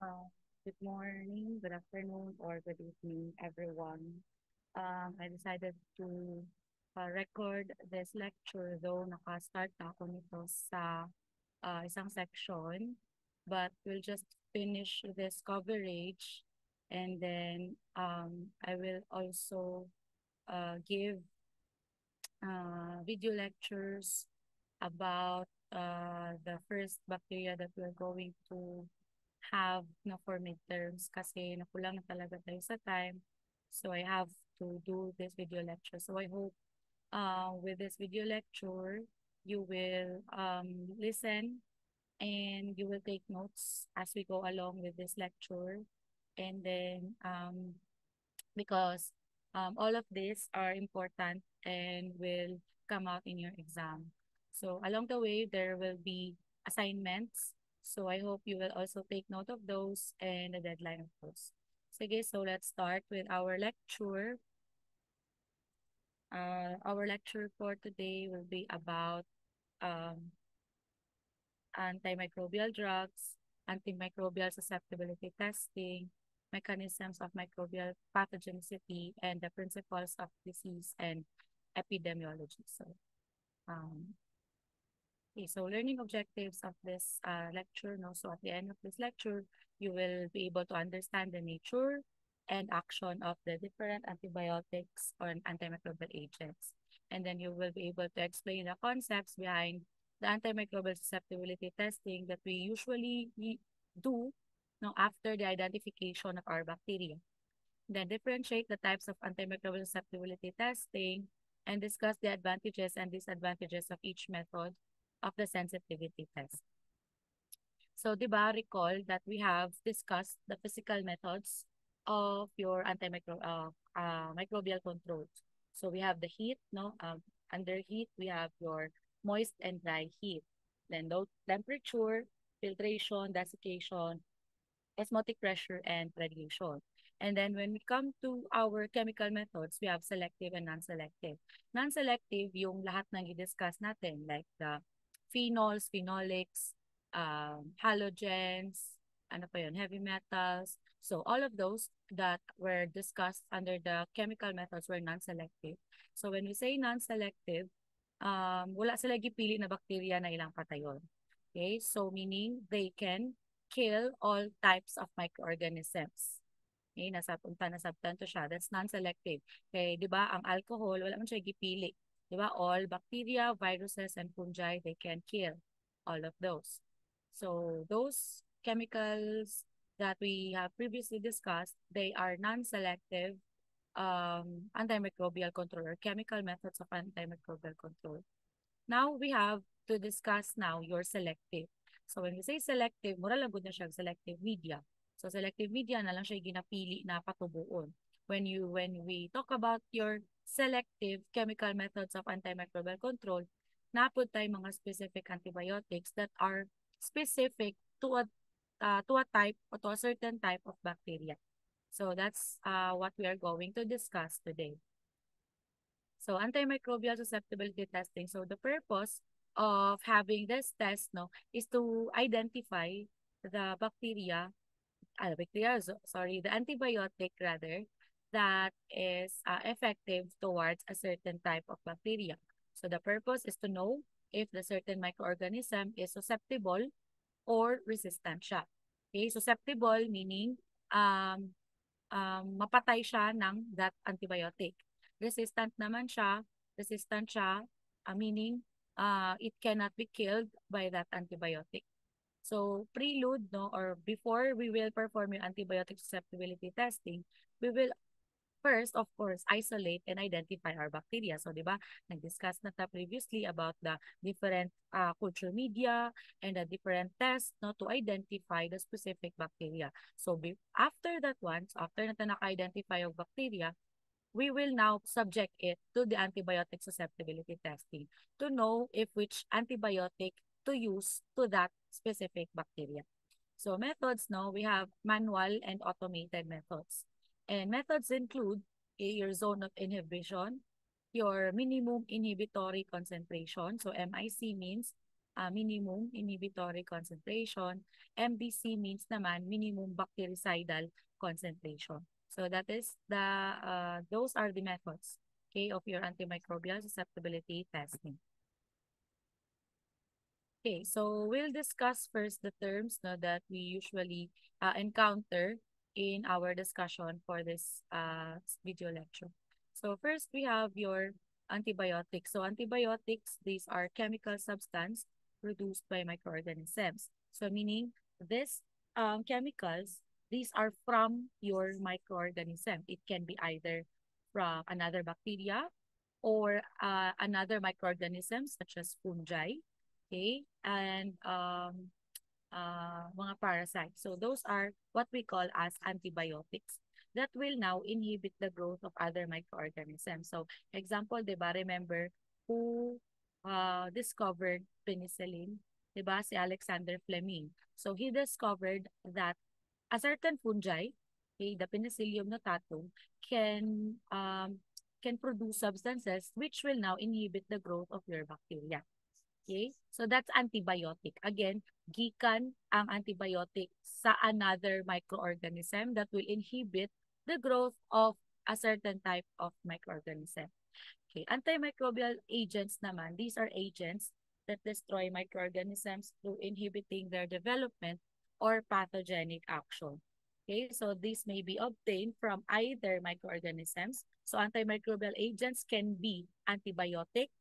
Uh, Good morning, good afternoon, or good evening, everyone. I decided to record this lecture, though naka-start na ako nito sa isang section, but we'll just finish this coverage and then I will also give video lectures about the first bacteria that we're going to have na for midterms kasi nakulang na talaga tayo sa time. So I have to do this video lecture. So I hope with this video lecture, you will listen and you will take notes as we go along with this lecture. And then because all of these are important and will come out in your exam. So along the way, there will be assignments. So I hope you will also take note of those and the deadline of those. Sige, so let's start with our lecture. Our lecture for today will be about um, antimicrobial drugs, antimicrobial susceptibility testing, mechanisms of microbial pathogenicity, and the principles of disease and epidemiology. Um, so learning objectives of this lecture, no? So at the end of this lecture, you will be able to understand the nature and action of the different antibiotics or antimicrobial agents. And then you will be able to explain the concepts behind the antimicrobial susceptibility testing that we usually do, no, after the identification of our bacteria. Then differentiate the types of antimicrobial susceptibility testing and discuss the advantages and disadvantages of each method of the sensitivity test. So, di ba, recall that we have discussed the physical methods of your microbial control. So, we have the heat, no? Under heat, we have your moist and dry heat. Then, low temperature, filtration, desiccation, osmotic pressure, and radiation. And then when we come to our chemical methods, we have selective and non-selective. Non-selective, yung lahat ng i-discuss natin, like the phenols, phenolics, halogens, ano pa yun, heavy metals. So all of those that were discussed under the chemical methods were non-selective. So when we say non-selective, wala sila gipili na bacteria na ilang patayon. Okay, so meaning they can kill all types of microorganisms. Okay, punta na substance siya. That's non-selective. Okay, di ba, ang alcohol, wala man siya gipili. Di ba, all bacteria, viruses, and fungi, they can kill all of those. So those chemicals that we have previously discussed, they are non-selective antimicrobial control or chemical methods of antimicrobial control. Now we have to discuss now your selective. So when we say selective, mura lang gud na siya selective media. So selective media na lang siya ginapili na patubuon. When we talk about your selective chemical methods of antimicrobial control, napud tay mga specific antibiotics that are specific to a type or to a certain type of bacteria. So that's what we are going to discuss today. So antimicrobial susceptibility testing. So the purpose of having this test, no, is to identify the the antibiotic rather, that is effective towards a certain type of bacteria. So the purpose is to know if the certain microorganism is susceptible or resistant siya. Okay, susceptible meaning mapatay siya ng that antibiotic. Resistant siya, meaning it cannot be killed by that antibiotic. So prelude, no, or before we will perform yung antibiotic susceptibility testing, we will first, of course, isolate and identify our bacteria. So, di ba, nag-discuss na ta previously about the different culture media and the different tests, no, to identify the specific bacteria. So, after that one, so after na naka-identify yung bacteria, we will now subject it to the antibiotic susceptibility testing to know if which antibiotic to use to that specific bacteria. So methods, no, we have manual and automated methods. And methods include your zone of inhibition, your minimum inhibitory concentration. So MIC means minimum inhibitory concentration. MBC means naman minimum bactericidal concentration. So that is those are the methods, okay, of your antimicrobial susceptibility testing. Okay, so we'll discuss first the terms no, that we usually encounter in our discussion for this video lecture. So first we have your antibiotics. So antibiotics, these are chemical substance produced by microorganisms. So meaning these chemicals, these are from your microorganism. It can be either from another bacteria or another microorganism such as fungi, okay, and mga parasites. So those are what we call as antibiotics that will now inhibit the growth of other microorganisms. So example, di ba, remember who discovered penicillin? Di ba, si Alexander Fleming. So he discovered that a certain fungi, okay, the Penicillium notatum, can produce substances which will now inhibit the growth of your bacteria. Okay? So that's antibiotic. Again, gikan ang antibiotic sa another microorganism that will inhibit the growth of a certain type of microorganism. Okay, antimicrobial agents naman, these are agents that destroy microorganisms through inhibiting their development or pathogenic action. Okay, so these may be obtained from either microorganisms. So antimicrobial agents can be antibiotic,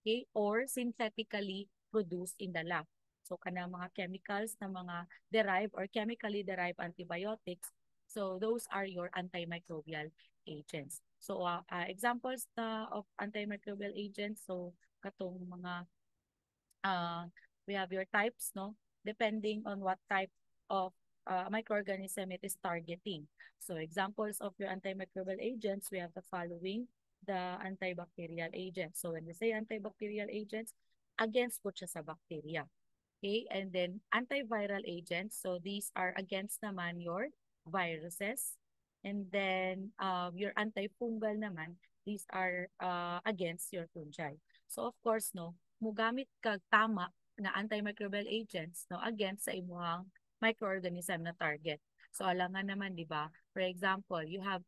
okay, or synthetically produced in the lab. So kanang mga chemicals na mga derived or chemically derived antibiotics, so those are your antimicrobial agents. So examples of antimicrobial agents, so katong mga we have your types, no? Depending on what type of microorganism it is targeting. So examples of your antimicrobial agents, we have the following: the antibacterial agents. So when we say antibacterial agents, against po siya sa bacteria. Okay, and then antiviral agents. So these are against naman your viruses. And then your antifungal naman, these are against your fungi. So of course, no, mugamit kag tama na antimicrobial agents no against sa imuhang microorganism na target. So alangan naman, di ba? For example, you have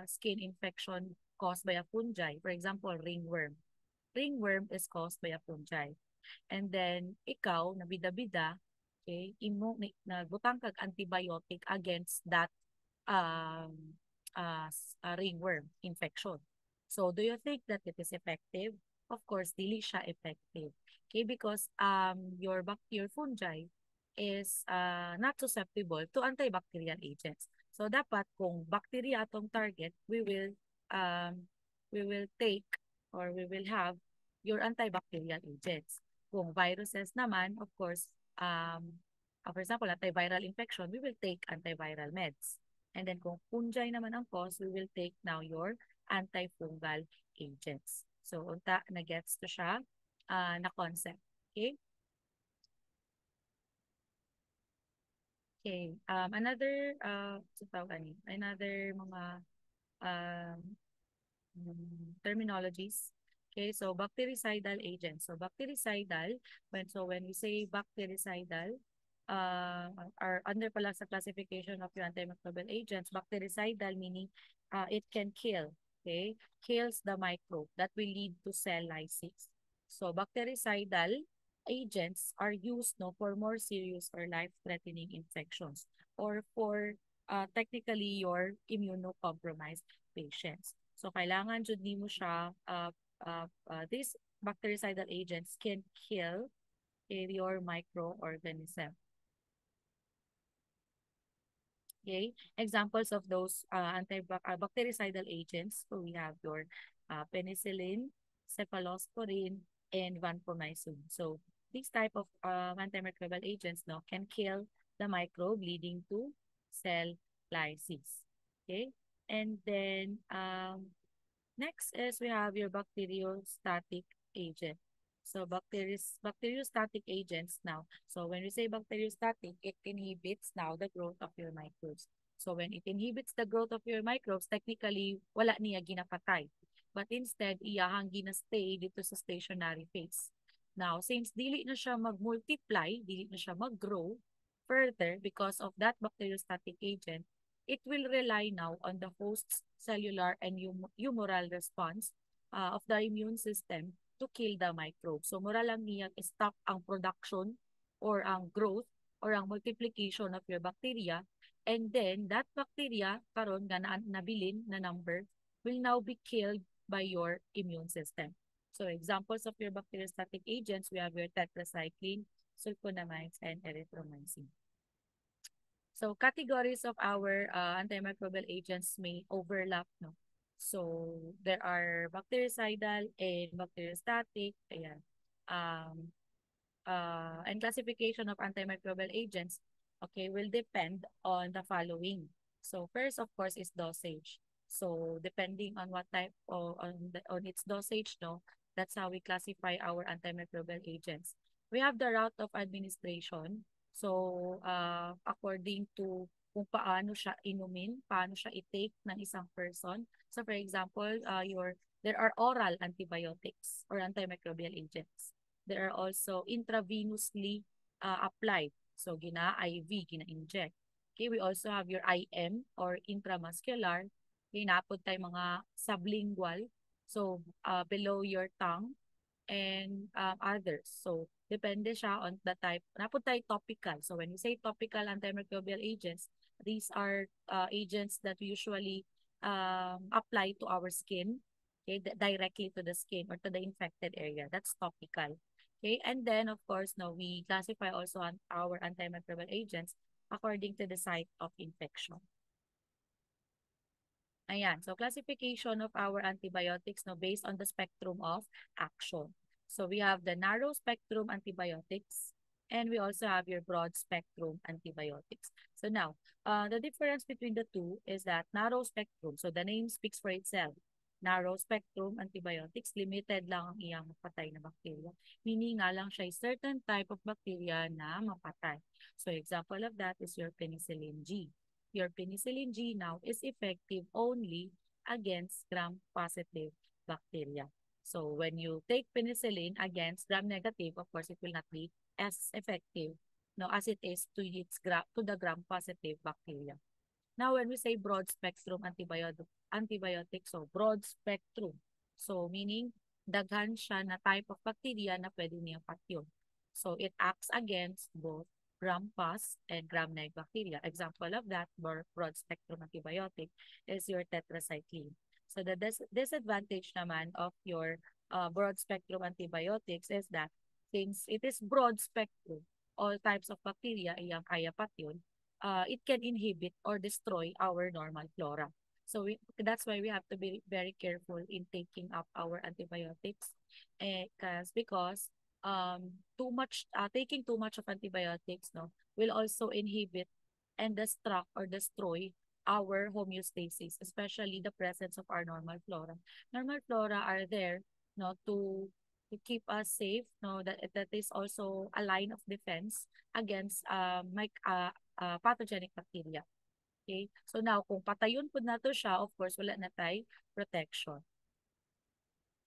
skin infection caused by a fungi. For example, ringworm. Ringworm is caused by a fungi. And then ikaw na bida-bida, okay, imo nagbutang kag antibiotic against that ringworm infection. So do you think that it is effective? Of course, dili siya effective. Okay, because your fungi is not susceptible to antibacterial agents. So dapat kung bacteria atong target, we will take or we will have your antibacterial agents. Kung viruses naman, of course, for example, antiviral infection, we will take antiviral meds. And then kung fungi naman ang cause, we will take now your antifungal agents. So, unta na gets to siya na concept. Okay? Okay. Another mga um, terminologies. Okay, so bactericidal agents. So bactericidal, when we say bactericidal, are under pala sa classification of your antimicrobial agents, bactericidal meaning it can kill, okay? Kills the microbe that will lead to cell lysis. So bactericidal agents are used no for more serious or life-threatening infections or for technically your immunocompromised patients. So kailangan jud nimo siya these bactericidal agents can kill your microorganism. Okay, examples of those bactericidal agents. So we have your penicillin, cephalosporin, and vancomycin. So these type of antimicrobial agents no can kill the microbe, leading to cell lysis. Okay, and then next is we have your bacteriostatic agent. So bacteriostatic agents now. So when we say bacteriostatic, it inhibits now the growth of your microbes. So when it inhibits the growth of your microbes, technically wala niya ginapatay. But instead, iyahang ginastay dito sa stationary phase. Now, since dili na siya mag-multiply, dili na siya mag-grow further because of that bacteriostatic agent, it will rely now on the host's cellular and humoral response of the immune system to kill the microbe. So, mura lang niya stop ang production or ang growth or ang multiplication of your bacteria. And then, that bacteria, karon nga nabilin na number, will now be killed by your immune system. So, examples of your bacteriostatic agents, we have your tetracycline, sulfonamides, and erythromycin. So categories of our antimicrobial agents may overlap, no? So there are bactericidal and bacteriostatic, ayan. Um, and classification of antimicrobial agents, okay, will depend on the following. So first, of course, is dosage. So depending on what type of on its dosage, no, that's how we classify our antimicrobial agents. We have the route of administration. So according to kung paano siya inumin, paano siya i-take ng isang person. So for example, there are oral antibiotics or antimicrobial agents. There are also intravenously applied. So, gina-IV, gina-inject. Okay, we also have your IM or intramuscular. Okay, napod tayo mga sublingual. So, below your tongue and others. So, depende siya on the type. Napod tayo topical. So, when we say topical antimicrobial agents, these are agents that we usually apply to our skin, okay, directly to the skin or to the infected area. That's topical. Okay, and then of course, no, we classify also on our antimicrobial agents according to the site of infection. Ayan, so classification of our antibiotics, no, based on the spectrum of action. So we have the narrow spectrum antibiotics, and we also have your broad spectrum antibiotics. So now, the difference between the two is that narrow spectrum, so the name speaks for itself. Narrow spectrum antibiotics, limited lang ang iyang mapatay na bacteria. Meaning nga lang siya certain type of bacteria na mapatay. So example of that is your penicillin G. Your penicillin G now is effective only against gram-positive bacteria. So when you take penicillin against gram-negative, of course, it will not be as effective, no, as it is to the gram-positive bacteria. Now, when we say broad spectrum antibiotic, so broad spectrum. So, meaning, daghan siya na type of bacteria na pwede niya patyon. So, it acts against both gram-pos and gram-neg bacteria. Example of that, broad spectrum antibiotic is your tetracycline. So, the disadvantage naman of your broad spectrum antibiotics is that since it is broad spectrum, all types of bacteria iyang kaya patyon, it can inhibit or destroy our normal flora. So that's why we have to be very careful in taking up our antibiotics, because taking too much of antibiotics, no, will also inhibit and destruct or destroy our homeostasis, especially the presence of our normal flora. Normal flora are there, no, to keep us safe, no, that is also a line of defense against pathogenic bacteria. Okay? So now, kung patayon po na to siya, of course, wala na tayo protection.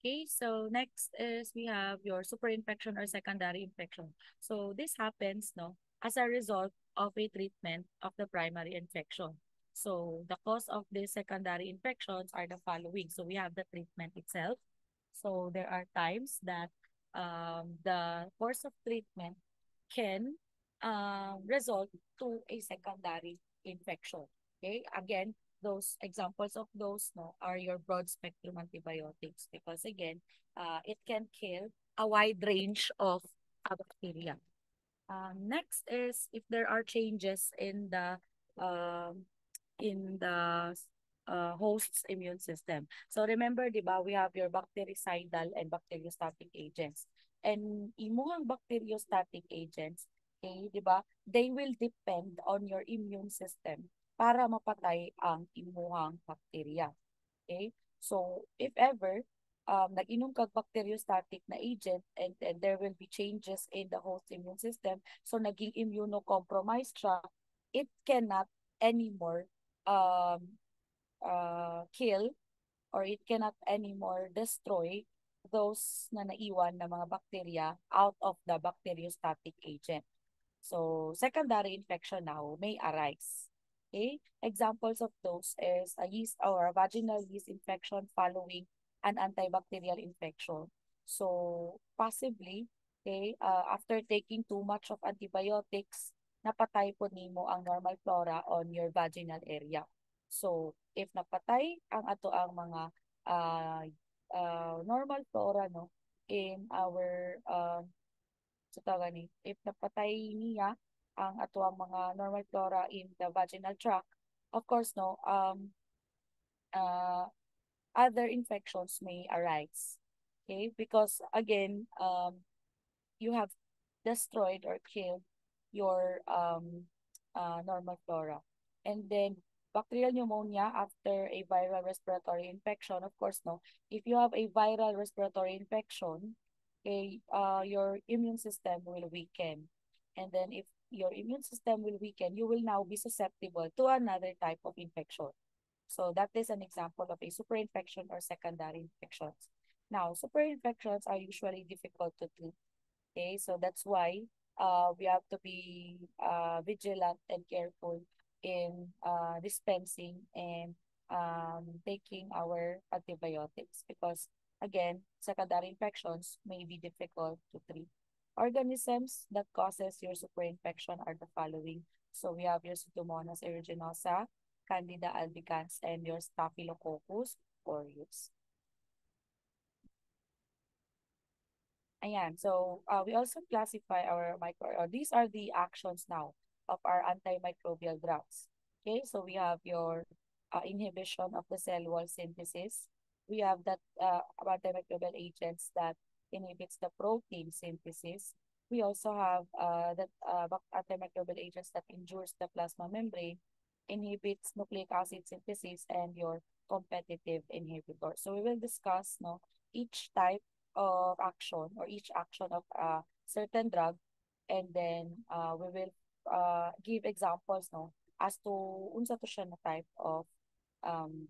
Okay, so next is we have your superinfection or secondary infection. So this happens, no, as a result of a treatment of the primary infection. So the cause of these secondary infections are the following. So we have the treatment itself. So there are times that the course of treatment can result to a secondary infection. Okay, again, those examples of those, no, are your broad spectrum antibiotics because again, it can kill a wide range of bacteria. Next is if there are changes um, in the host's immune system. So remember, di ba, we have your bactericidal and bacteriostatic agents. And imuhang bacteriostatic agents, okay, di ba, they will depend on your immune system para mapatay ang imuhang bacteria. Okay? So, if ever, nag-inom kag bacteriostatic na agent and there will be changes in the host immune system, so naging immunocompromised siya, it cannot anymore kill or it cannot anymore destroy those na naiwan na mga bacteria out of the bacteriostatic agent. So, secondary infection now may arise. Okay? Examples of those is a yeast or a vaginal yeast infection following an antibacterial infection. So, possibly, okay, after taking too much of antibiotics, napatay po nimo ang normal flora on your vaginal area. So, if napatay ang ato ang mga uh, normal flora no in our so tawag ni if napatay niya ang ato ang mga normal flora in the vaginal tract, of course no uh, other infections may arise. Okay, because again you have destroyed or killed your normal flora. And then bacterial pneumonia after a viral respiratory infection, of course, no, if you have a viral respiratory infection, okay, your immune system will weaken. And then if your immune system will weaken, you will now be susceptible to another type of infection. So that is an example of a superinfection or secondary infections. Now, superinfections are usually difficult to treat. Okay, so that's why we have to be vigilant and careful in dispensing and taking our antibiotics because, again, secondary infections may be difficult to treat. Organisms that causes your superinfection are the following. So we have your Pseudomonas aeruginosa, Candida albicans, and your Staphylococcus aureus. Ayan. So, we also classify our these are the actions now of our antimicrobial drugs. Okay, so we have your inhibition of the cell wall synthesis. We have that antimicrobial agents that inhibits the protein synthesis. We also have that antimicrobial agents that injures the plasma membrane, inhibits nucleic acid synthesis, and your competitive inhibitor. So we will discuss no each type of action or each action of a certain drug, and then we will give examples no as to unsa to siya na type of um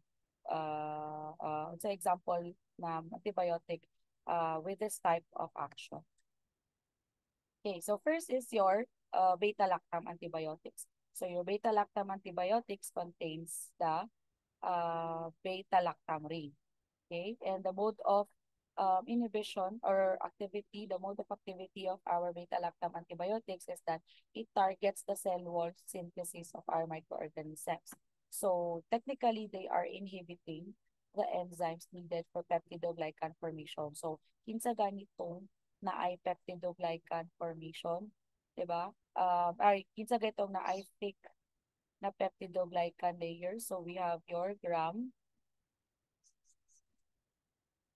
unsa example na antibiotic with this type of action. Okay, so first is your beta-lactam antibiotics. So your beta-lactam antibiotics contains the beta-lactam ring. Okay, and the mode of inhibition or activity, the mode of activity of our beta-lactam antibiotics is that it targets the cell wall synthesis of our microorganisms. So technically, they are inhibiting the enzymes needed for peptidoglycan formation. So kinsa ganitong na ay peptidoglycan formation, 'di ba? Ay kinsa ganitong na ay thick na peptidoglycan layer. So we have your gram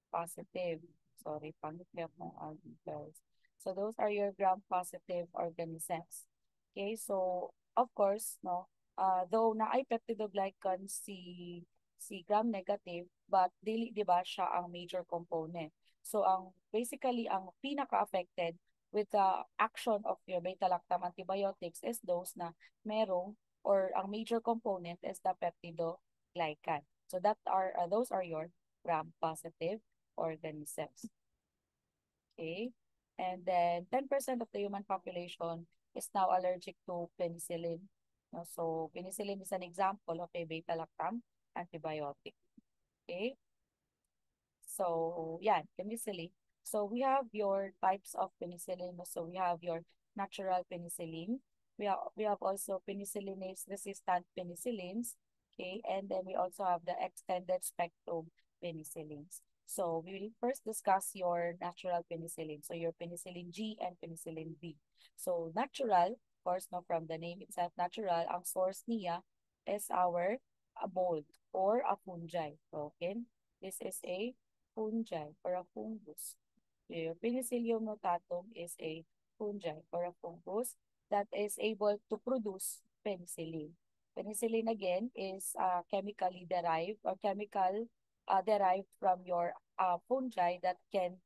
positive. Sorry, pangit mo ang details. So those are your gram-positive organisms. Okay, so of course, no, though na ay peptidoglycan si gram-negative, but dili di ba siya ang major component. So ang basically ang pinaka-affected with the action of your beta-lactam antibiotics is those na merong or ang major component is the peptidoglycan. So that are those are your gram-positive organisms. Okay? And then 10% of the human population is now allergic to penicillin. No? So penicillin is an example of a beta-lactam antibiotic. Okay? So yeah, penicillin. So we have your types of penicillin. So we have your natural penicillin. We have also penicillinase resistant penicillins. Okay, and then we also have the extended spectrum penicillins. So we will first discuss your natural penicillin. So your penicillin G and penicillin B. So natural, of course, no, from the name itself, natural, ang source niya is our mold or a fungi. Okay, this is a fungi or a fungus. Your Penicillium notatum is a fungi or a fungus that is able to produce penicillin. Penicillin again is chemically derived or chemical derived from your fungi that can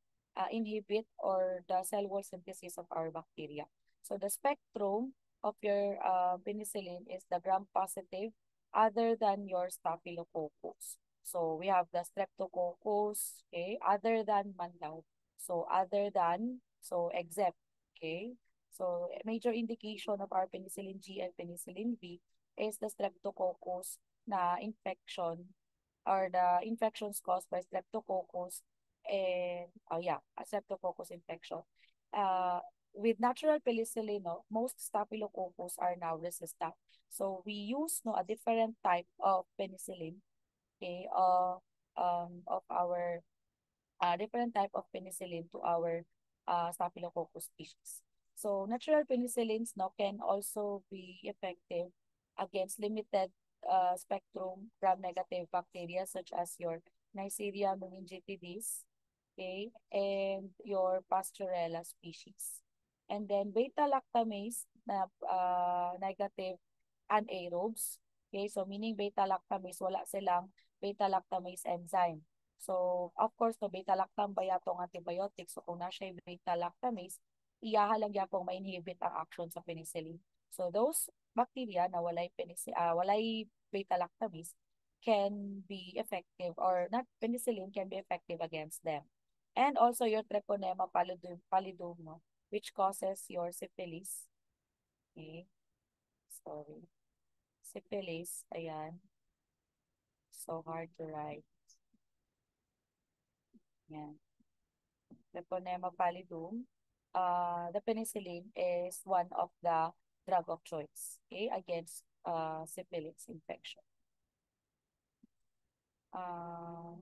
inhibit or the cell wall synthesis of our bacteria. So the spectrum of your penicillin is the gram positive other than your staphylococcus. So we have the Streptococcus, okay, other than man daw. So other than, so except, okay. So a major indication of our penicillin G and penicillin V is the Streptococcus na infection or the infections caused by Streptococcus and a Streptococcus infection. Uh, with natural penicillin, no, most Staphylococcus are now resistant. So we use no a different type of penicillin, okay, of our different type of penicillin to our Staphylococcus species. So natural penicillins no can also be effective against limited spectrum gram-negative bacteria such as your Neisseria meningitidis, okay, and your Pasteurella species. And then beta-lactamase na negative anaerobes, okay, so meaning beta-lactamase, wala silang beta-lactamase enzyme. So, of course, no, beta-lactam ba yatong antibiotics? So, kung na siya beta-lactamase, iyaha lang yapong ma-inhibit ang action sa penicillin. So, those bacteria na walay beta-lactamase can be effective or not penicillin can be effective against them. And also your Treponema pallidum, no, which causes your syphilis. Okay, sorry. Syphilis, ayan. So hard to write. Yan. Treponema pallidum. The penicillin is one of the drug of choice, okay, against syphilis infection. Uh,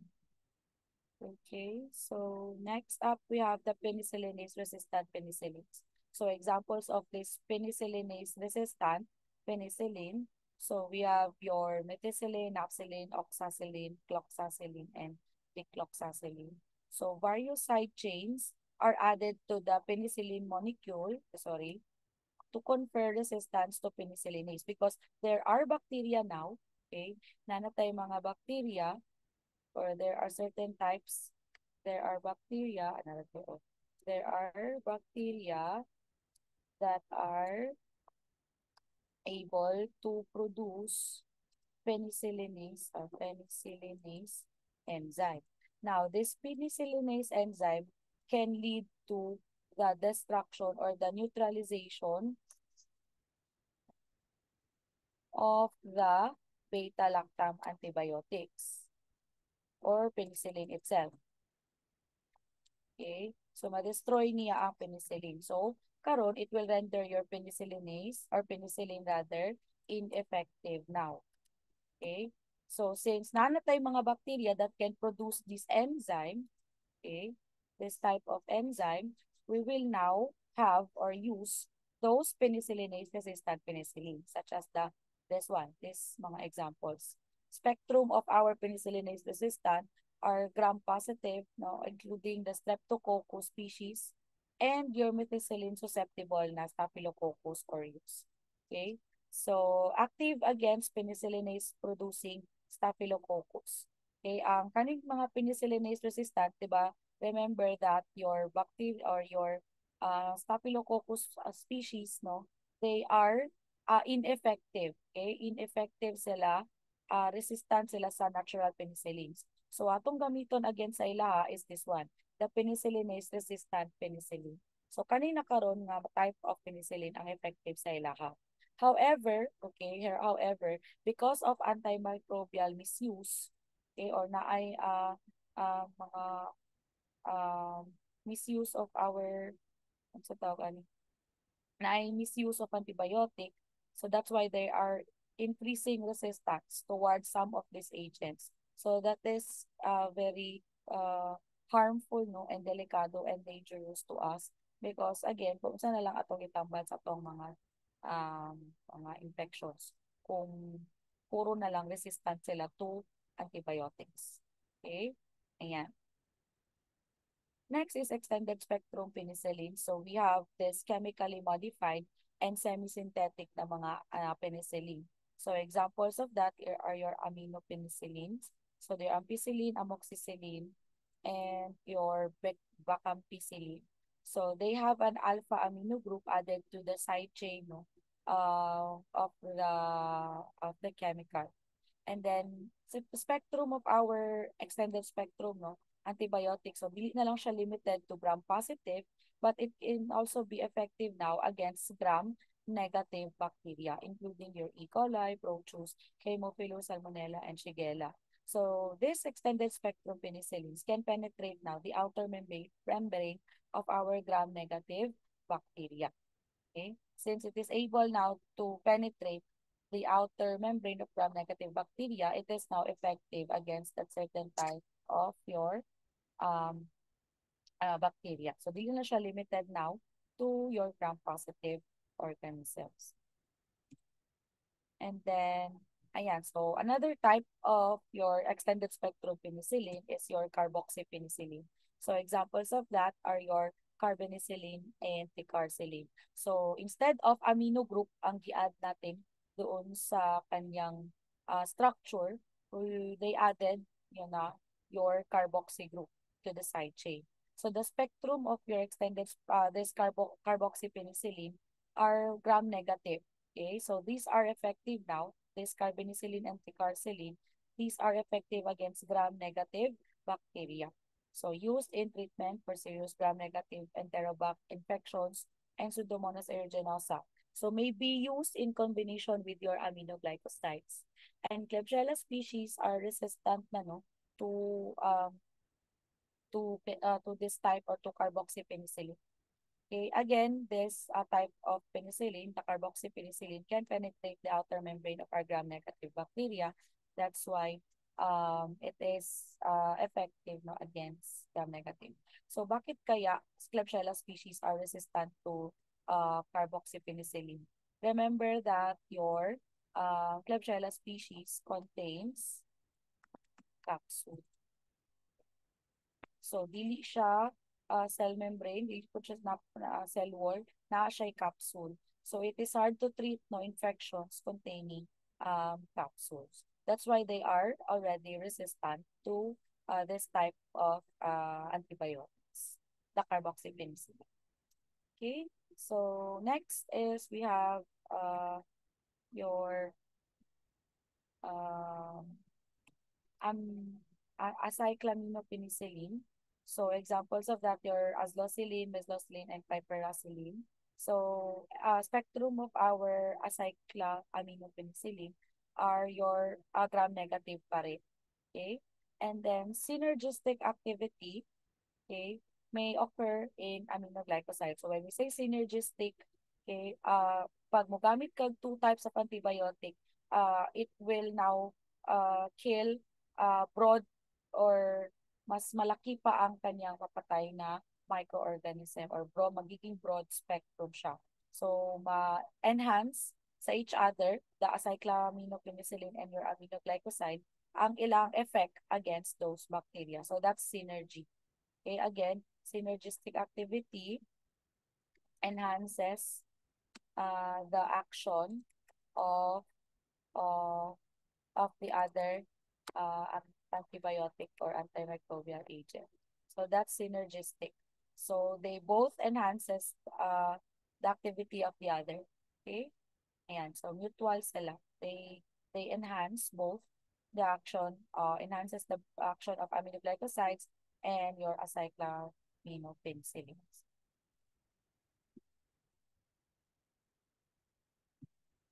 Okay, so next up we have the penicillinase resistant penicillins. So examples of this penicillinase resistant penicillin. So we have your methicillin, napcillin, oxacillin, cloxacillin, and dicloxacillin. So various side chains are added to the penicillin molecule, to confer resistance to penicillinase because there are bacteria now, okay, nanatay mga bacteria or there are certain types, there are bacteria, there are bacteria that are able to produce penicillinase enzyme. Now, this penicillinase enzyme can lead to the destruction or the neutralization of the beta-lactam antibiotics or penicillin itself. Okay? So, ma-destroy niya ang penicillin. So, karon it will render your penicillinase or penicillin rather ineffective now. Okay? So, since nanatay mga bacteria that can produce this enzyme, okay, this type of enzyme, we will now have or use those penicillinase resistant penicillin such as this mga examples. Spectrum of our penicillinase resistant are gram-positive, no, including the Streptococcus species and your methicillin susceptible na Staphylococcus aureus. Okay? So, active against penicillinase producing Staphylococcus. Okay, ang kaning mga penicillinase resistant, 'di ba? Remember that your bacteria or your Staphylococcus species, no, they are ineffective. Okay, ineffective sila, resistant sila sa natural penicillins. So atong gamiton again sa ilaha is this one, the penicillinase resistant penicillin. So kanina karon nga type of penicillin ang effective sa ilaha. However, because of antimicrobial misuse, okay, or naay mga misuse of our, ano sa tawag ani, naay misuse of antibiotic, so that's why they are increasing resistance towards some of these agents. So that is very harmful, no, and delikado and dangerous to us because again, kung saan na lang atong itambal sa atong um, mga infections kung puro na lang resistant sila to antibiotics. Okay? Ayan. Next is extended spectrum penicillin. So we have this chemically modified and semi-synthetic na mga penicillin. So examples of that are your aminopenicillins. So they are ampicillin, amoxicillin, and your vacampicillin. So they have an alpha amino group added to the side chain, no, of the chemical. And then, sa spectrum of our extended spectrum, no, antibiotics, so dili na lang siya limited to gram-positive, but it can also be effective now against gram-negative bacteria, including your E. coli, Proteus, Haemophilus, Salmonella, and Shigella. So, these extended spectrum penicillins can penetrate now the outer membrane of our gram-negative bacteria. Okay? Since it is able now to penetrate the outer membrane of gram-negative bacteria, it is now effective against that certain type of your um, bacteria. So, di na siya limited now to your gram-positive organisms. And then, ayan, so another type of your extended spectrum penicillin is your carboxypenicillin. So examples of that are your carbenicillin and picarcillin. So instead of amino group ang gi-add natin doon sa kanyang structure, they added your carboxy group to the side chain. So the spectrum of your extended this carboxypenicillin are gram negative. Okay, so these are effective now. This carbenicillin and picarcillin, these are effective against gram-negative bacteria. So used in treatment for serious gram-negative enterobac infections and Pseudomonas aeruginosa. So may be used in combination with your aminoglycosides. And Klebsiella species are resistant na no to to this type or to carboxypenicillin. Okay, again, this type of penicillin, the carboxypenicillin, can penetrate the outer membrane of our gram-negative bacteria. That's why it is effective no, against gram-negative. So, bakit kaya Klebsiella species are resistant to carboxypenicillin? Remember that your Klebsiella species contains capsule. So, dili siya cell membrane, dili po siya cell wall, na siya capsule. So, it is hard to treat no infections containing capsules. That's why they are already resistant to this type of antibiotics, the carboxypenicillin. Okay, so next is we have your um, aceclamidopenicillin. So examples of that are azlocillin, meslocillin, and piperacillin. So spectrum of our aceclamidopenicillin are your gram-negative pa rin. Okay? And then synergistic activity, okay, may occur in aminoglycosides. So when we say synergistic, okay, pag mo gamit kag two types of antibiotic, it will now kill broad or mas malaki pa ang kanyang papatay na microorganism or magiging broad spectrum siya. So, ma-enhance sa each other, the aceclamidopenicillin and your aminoglycoside, ang ilang effect against those bacteria. So, that's synergy. Okay, again, synergistic activity enhances the action of of of the other antibiotic or antimicrobial agent. So that's synergistic. So they both enhances the activity of the other. Okay? Ayan. So mutual sila. They enhance both the action, enhances the action of aminoglycosides and your aceclamidopenicillins.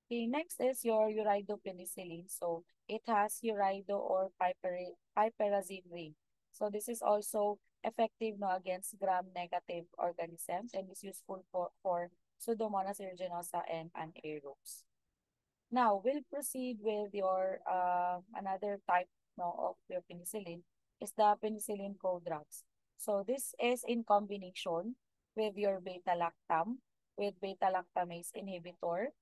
Okay, next is your uridopenicillin. So it has urido or piperazine ring. So this is also effective no, against gram-negative organisms and is useful for Pseudomonas aeruginosa and anaerobes. Now, we'll proceed with your another type no, of your penicillin is the penicillin co-drugs. So this is in combination with your beta-lactam, with beta-lactamase inhibitor.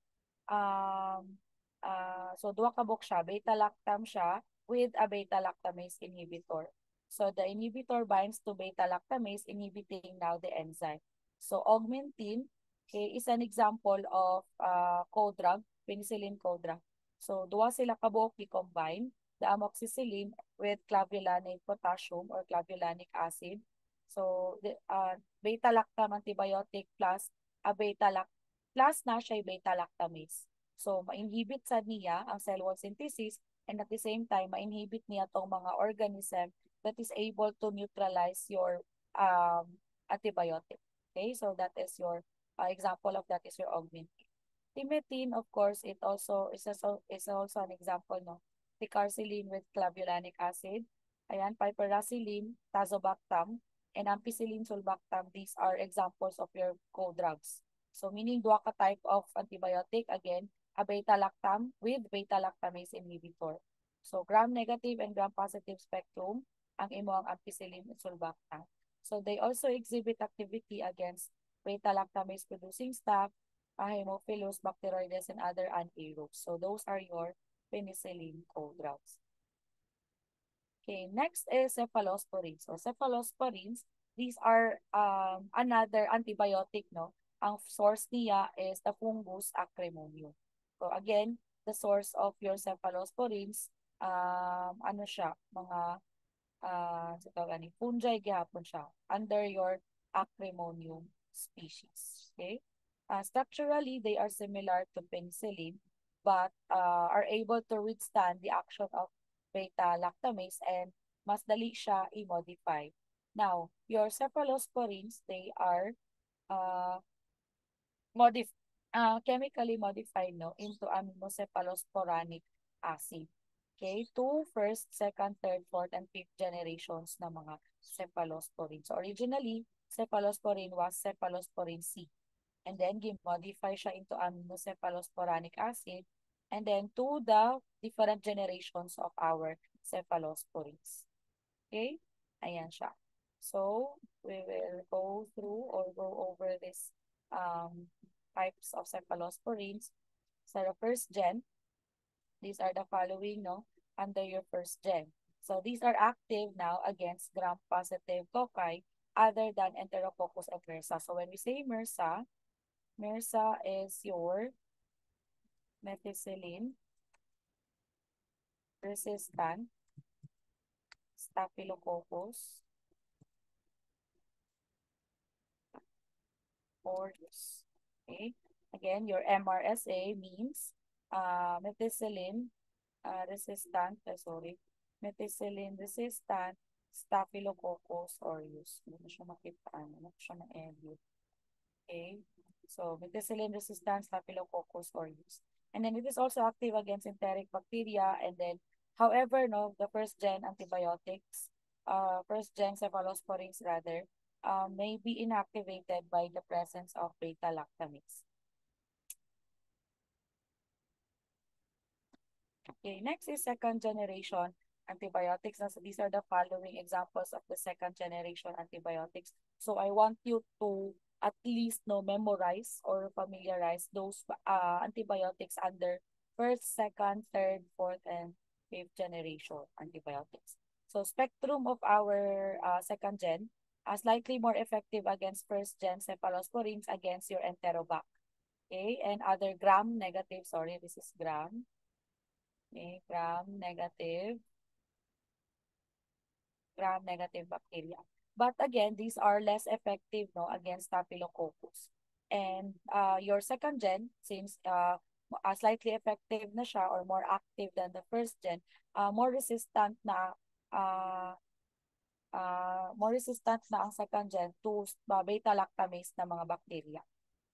So duha ka buok siya, beta-lactam siya with a beta-lactamase inhibitor. So the inhibitor binds to beta-lactamase, inhibiting now the enzyme. So augmentin, okay, is an example of co-drug, penicillin co-drug. So duha sila ka buok i-combine, the amoxicillin with clavulanic potassium or clavulanic acid. So the beta-lactam antibiotic plus a beta-lactam plus na siya beta-lactamase. So, ma-inhibit sa niya ang cell wall synthesis and at the same time, ma-inhibit niya tong mga organism that is able to neutralize your antibiotic. Okay, so that is your example of that is your augmentin. Timetin, of course, it also is also an example, no? Picarcillin with clavulanic acid. Ayan, piperacillin, tazobactam, and ampicillin sulbactam. These are examples of your co-drugs. So meaning duha ka type of antibiotic, again, a beta-lactam with beta-lactamase inhibitor. So gram-negative and gram-positive spectrum, ang imo ang ampicillin and sulbactam. So they also exhibit activity against beta-lactamase producing staph, Haemophilus, Bacteroides, and other anaerobes. So those are your penicillin co-drugs. Okay, next is cephalosporins. So cephalosporins, these are another antibiotic, no? Ang source niya is the fungus Acremonium. So again, the source of your cephalosporins, ano siya, mga sa tawag ni fungi gihapon siya under your Acremonium species. Okay? Structurally, they are similar to penicillin, but are able to withstand the action of beta-lactamase and mas dali siya i-modify. Now, your cephalosporins, they are uh, modif chemically modified, no, into aminocephalosporanic acid. Okay, two first, second, third, fourth, and fifth generations na mga cephalosporin. So originally, cephalosporin was cephalosporin C. And then, modify siya into aminocephalosporanic acid. And then, to the different generations of our cephalosporins. Okay? Ayan siya. So, we will go through or go over this types of cephalosporins. So, the first gen, these are the following, no, under your first gen. So, these are active now against gram-positive cocci other than Enterococcus and MRSA. So, when we say MRSA, MRSA is your methicillin resistant Staphylococcus aureus. Okay. Again, your MRSA means methicillin methicillin resistant Staphylococcus aureus. Hindi mo siya makita, ano mo siya ma-edit. Okay. So, methicillin resistant Staphylococcus aureus. And then it is also active against enteric bacteria. And then, however, no, the first gen antibiotics, first gen cephalosporins rather, may be inactivated by the presence of beta-lactamase. Okay, next is second generation antibiotics. So these are the following examples of the second generation antibiotics. So I want you to at least memorize or familiarize those antibiotics under first, second, third, fourth, and fifth generation antibiotics. So spectrum of our second gen, slightly more effective against first gen cephalosporins against your Enterobac. Okay, and other gram-negative, sorry, this is gram. Okay, gram-negative bacteria. But again, these are less effective, no, against Staphylococcus. And your second gen, since slightly effective na siya or more active than the first gen, more resistant na ang second gen to beta-lactamase na mga bacteria.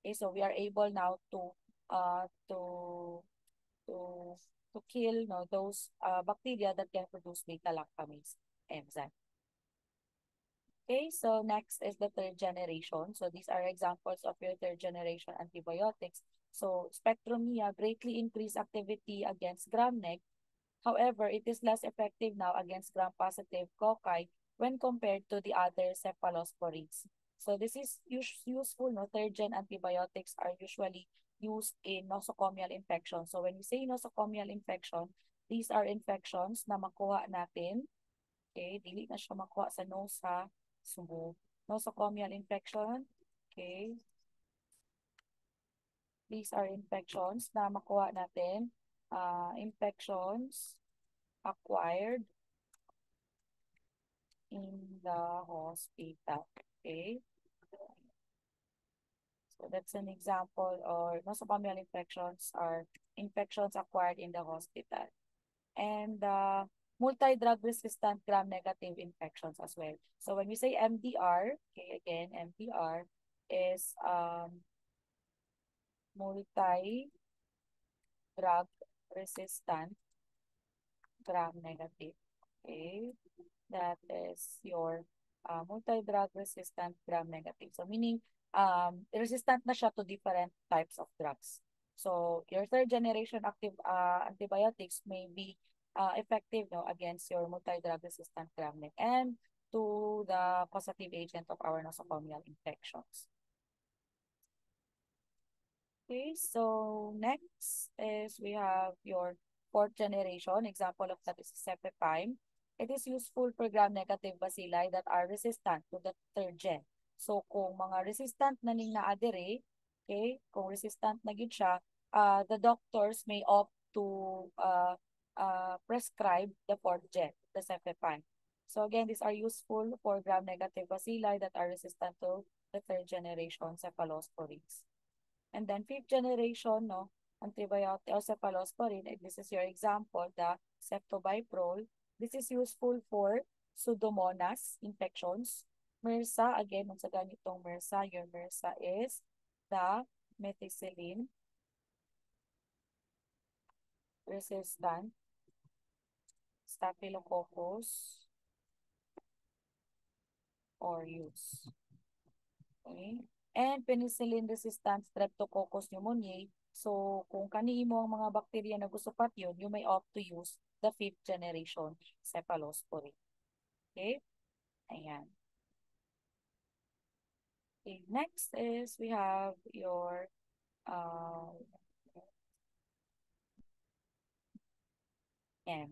Okay, so we are able now to uh, to to to kill, no, those bacteria that can produce beta-lactamase enzyme. Okay, so next is the third generation. So these are examples of your third generation antibiotics. So Spectrumia greatly increased activity against gram-neg. However, it is less effective now against gram-positive cocci when compared to the other cephalosporins. So this is useful, no? Third-gen antibiotics are usually used in nosocomial infection. So when we say nosocomial infection, these are infections na makuha natin. Okay, dili na siya makuha sa nose ha. So, nosocomial infection. Okay. These are infections na makuha natin. Infections acquired in the hospital. Okay. So that's an example, or nosocomial infections are infections acquired in the hospital. and multi-drug resistant gram-negative infections as well. So when we say MDR, okay, again, MDR is multi-drug resistant gram-negative. Okay, that is your multi-drug resistant gram-negative. So meaning resistant na siya to different types of drugs. So your third generation active antibiotics may be effective no against your multi-drug resistant gram-negative and to the causative agent of our nosocomial infections. Okay, so next is we have your fourth generation. Example of that is cefepime. It is useful for gram-negative bacilli that are resistant to the third gen. So kung mga resistant na ning naadere, okay, kung resistant na gid siya, the doctors may opt to prescribe the fourth gen, the cefepime. So again, these are useful for gram-negative bacilli that are resistant to the third generation cephalosporins. And then fifth generation, no, antibiotic or cephalosporin, and this is your example, the ceftobiprole. This is useful for Pseudomonas infections. MRSA, again, kung sa ganitong MRSA, your MRSA is the methicillin resistant Staphylococcus aureus. Okay? And penicillin-resistant Streptococcus pneumoniae. So, kung kanimo ang mga bakterya na gusto pat yun, you may opt to use the fifth generation cephalosporin. Okay? Ayan. Okay, next is we have your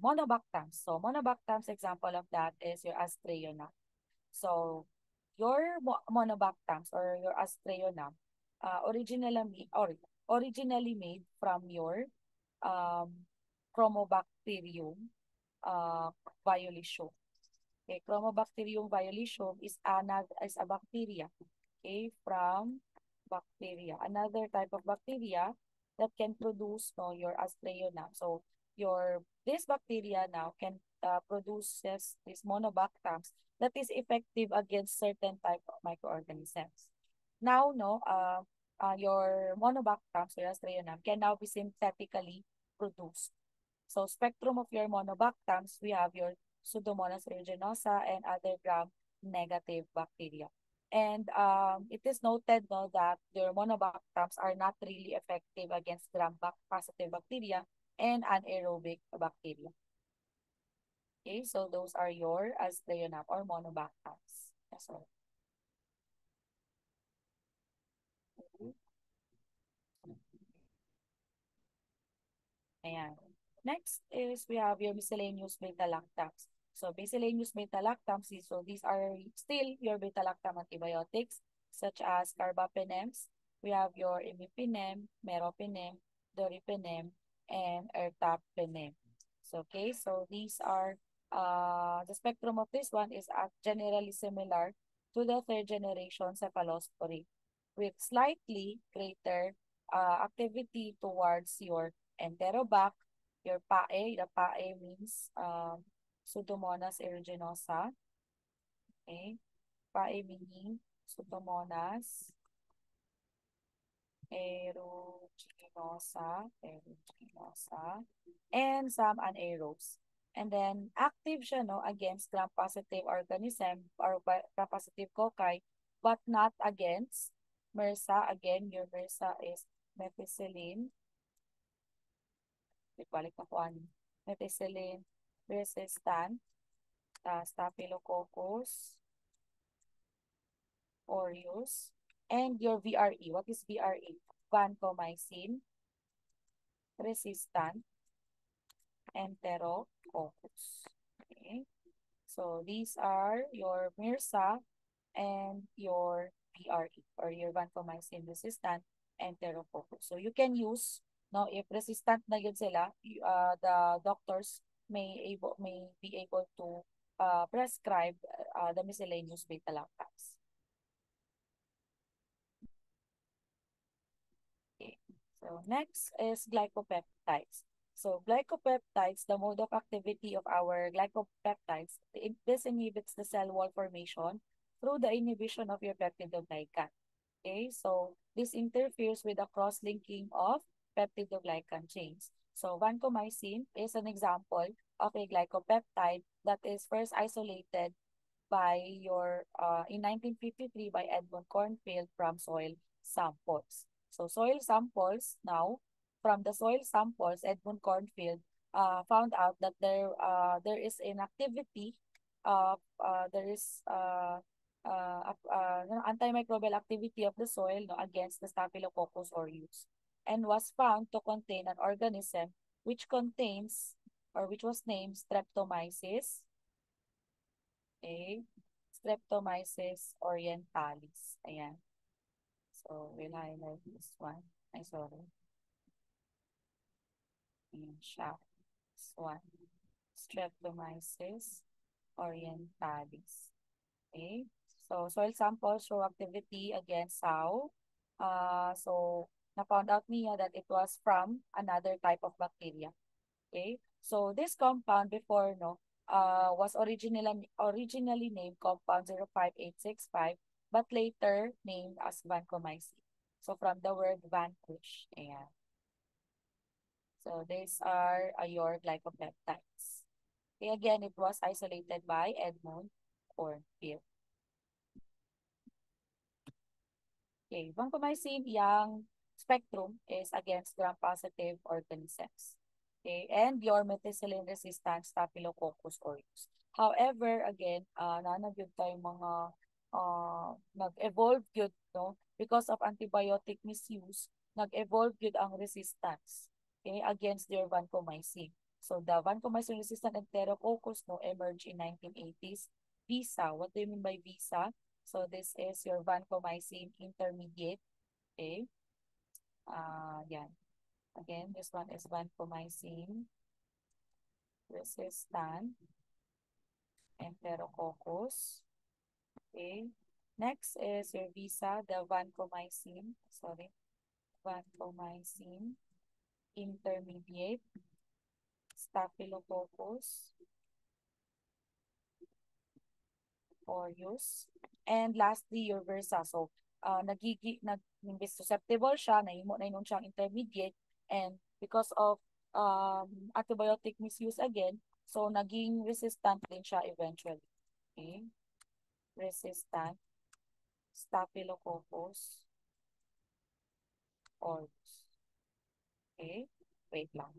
monobactams. So, monobactams example of that is your Astreonam. So, your monobactams or your Astreonam originally made from your um, Chromobacterium violicium. Okay, Chromobacterium violicium is a bacteria, okay, from bacteria. Another type of bacteria that can produce no, your Astreonam. So your this bacteria now can produces these monobactams that is effective against certain type of microorganisms. Now, no, your monobactams, your Astreonam, can now be synthetically produced. So spectrum of your monobactams, we have your Pseudomonas aeruginosa and other gram-negative bacteria. And it is noted no, that your monobactams are not really effective against gram-positive bacteria and anaerobic bacteria. Okay, so those are your Astreonam or monobactams. Yes, sir. Ayan. Next is we have your miscellaneous beta-lactams. So miscellaneous beta-lactams, so these are still your beta-lactam antibiotics such as carbapenems. We have your imipenem, meropenem, doripenem, and ertapenem. So okay, so these are the spectrum of this one is generally similar to the third generation cephalosporin with slightly greater activity towards your enterobac, your PAE. The PAE means Pseudomonas aeruginosa. Okay. PAE meaning Pseudomonas aeruginosa, and some anaerobes. And then active siya no against gram-positive organism or gram-positive cocci, but not against MRSA. Again, your MRSA is methicillin. Balik na ko methicillin resistant Staphylococcus aureus, and your VRE. What is VRE? Vancomycin resistant Enterococcus. Okay. So these are your MRSA and your VRE or your vancomycin resistant Enterococcus. So you can use no if resistant na yun sila, the doctors may be able to prescribe the miscellaneous beta lactams. Okay. So next is glycopeptides. So glycopeptides, the mode of activity of our glycopeptides, this inhibits the cell wall formation through the inhibition of your peptidoglycan. Okay, so this interferes with the cross-linking of peptidoglycan chains. So vancomycin is an example of a glycopeptide that is first isolated by your in 1953 by Edmund Cornfield from soil samples. So soil samples now, from the soil samples, Edmund Cornfield found out that there is an activity there is antimicrobial activity of the soil, no, against the Staphylococcus aureus, and was found to contain an organism which contains or which was named Streptomyces, okay, Streptomyces orientalis. Ayan. So, we'll highlight this one. Ay, sorry. Ayan siya. This one. Streptomyces orientalis. Okay. So, soil samples show activity against sow. So, na-found out niya that it was from another type of bacteria. Okay. So, this compound before, no, was originally named compound 05865, but later named as vancomycin. So, from the word vanquish. Ayan. So, these are your glycopeptides. Okay, again, it was isolated by Edmund Cornfield. Okay, vancomycin, yang spectrum is against gram-positive organisms. Okay, and your methicillin-resistant Staphylococcus aureus. However, again, nanagyod tayong mga nag-evolve yun, no? Because of antibiotic misuse, nag-evolve yun ang resistance, okay, against your vancomycin. So, the vancomycin-resistant Enterococcus, no, emerged in 1980s. VISA, what do you mean by VISA? So this is your vancomycin intermediate. Okay. Yan. Again, this one is vancomycin resistant Enterococcus. Okay. Next is your VISA, the vancomycin, vancomycin intermediate Staphylococcus aureus. And lastly, your versa. So, imbes susceptible siya, nahimo na yun siyang intermediate, and because of antibiotic misuse again, so naging resistant din siya eventually. Okay? Resistant Staphylococcus aureus. Okay? Wait lang.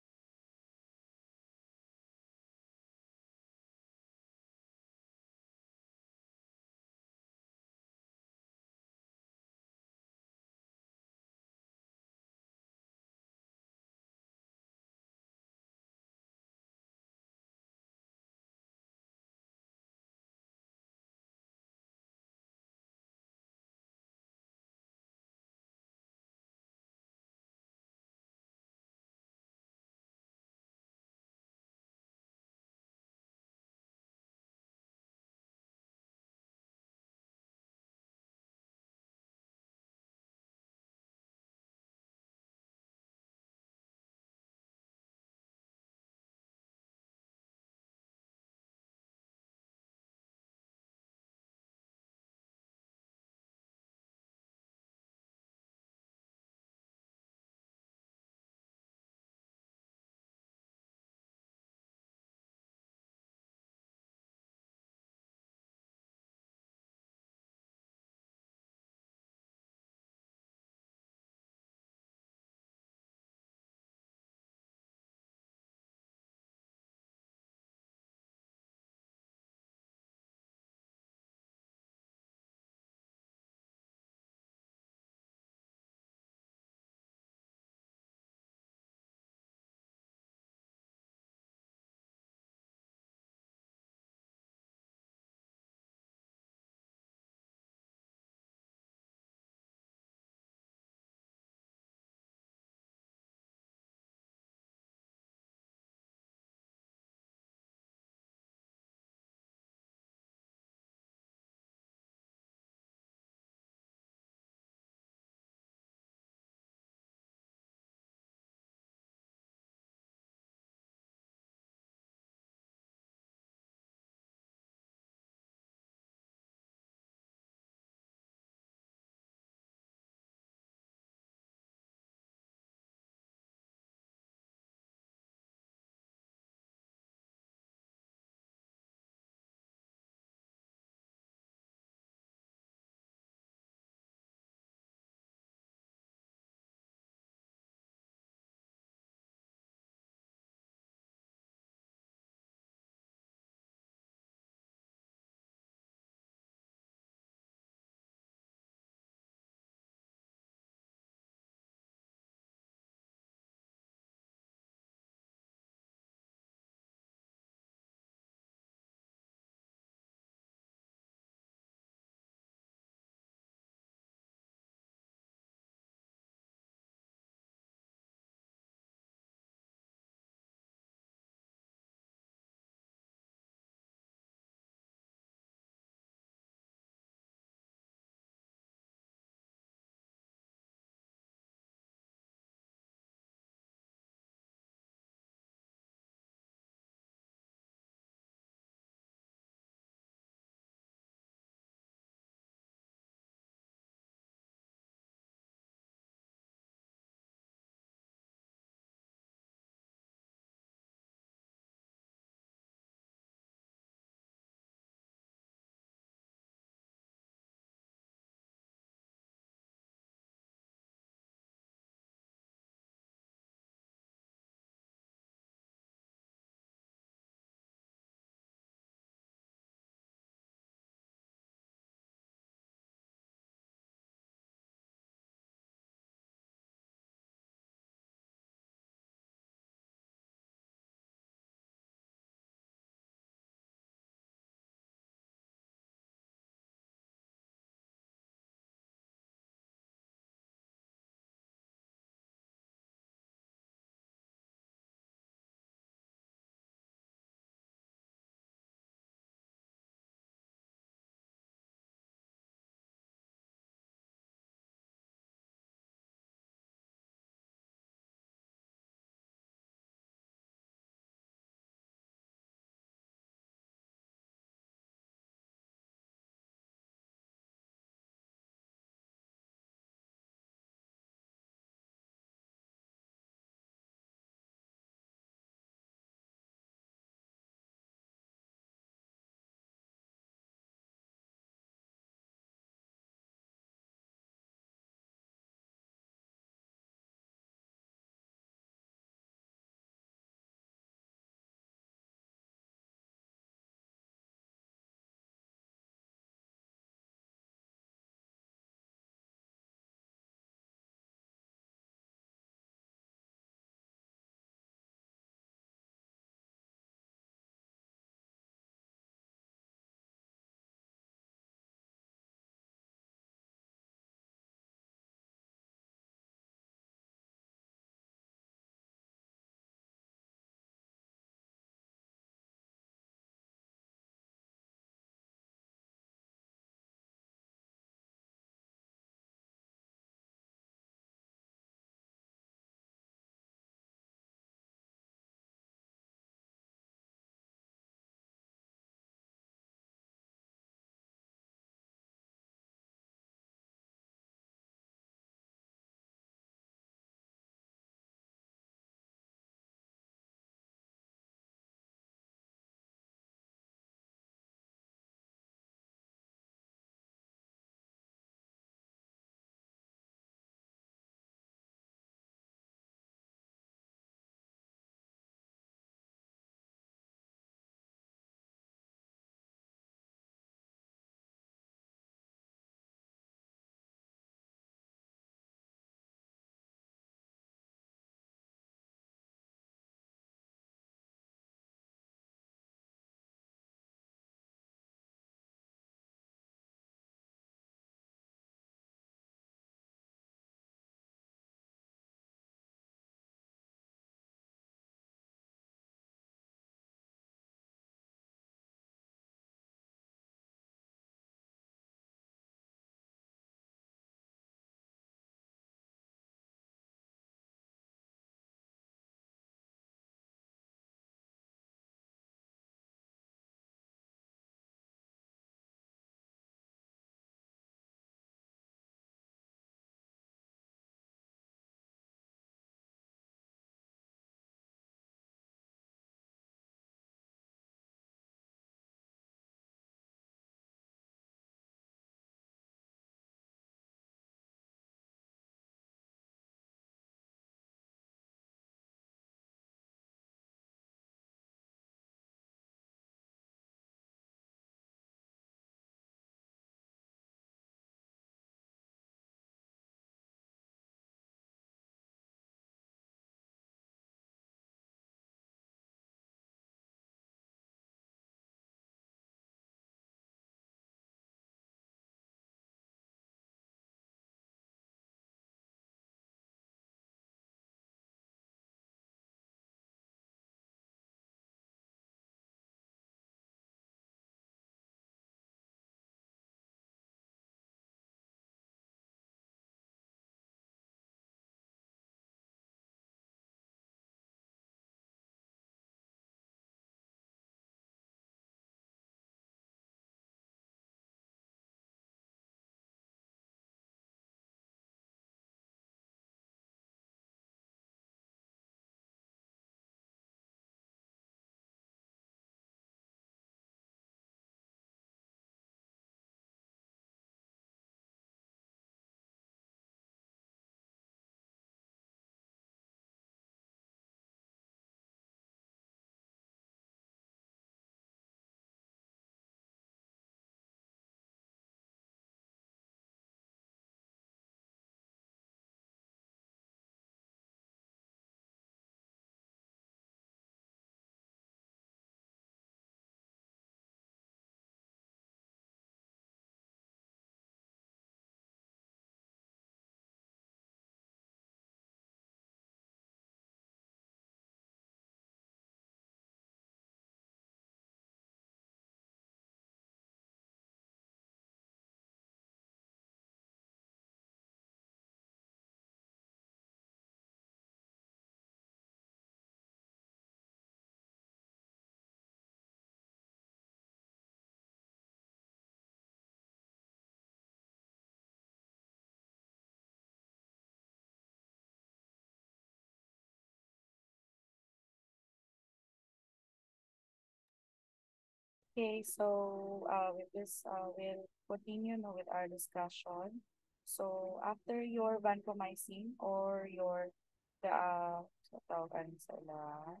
Okay, so with this, we'll continue now with our discussion. So after your vancomycin or your sa tawagan sila,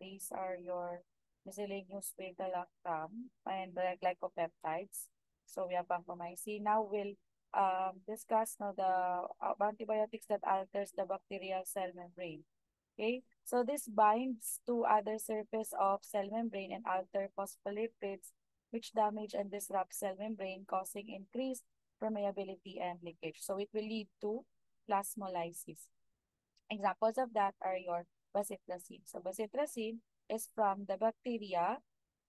these are your miscellaneous beta lactam and the glycopeptides. So we have vancomycin. Now we'll discuss now the antibiotics that alters the bacterial cell membrane. Okay, so this binds to other surface of cell membrane and alter phospholipids, which damage and disrupt cell membrane, causing increased permeability and leakage. So it will lead to plasmolysis. Examples of that are your bacitracin. So bacitracin is from the bacteria,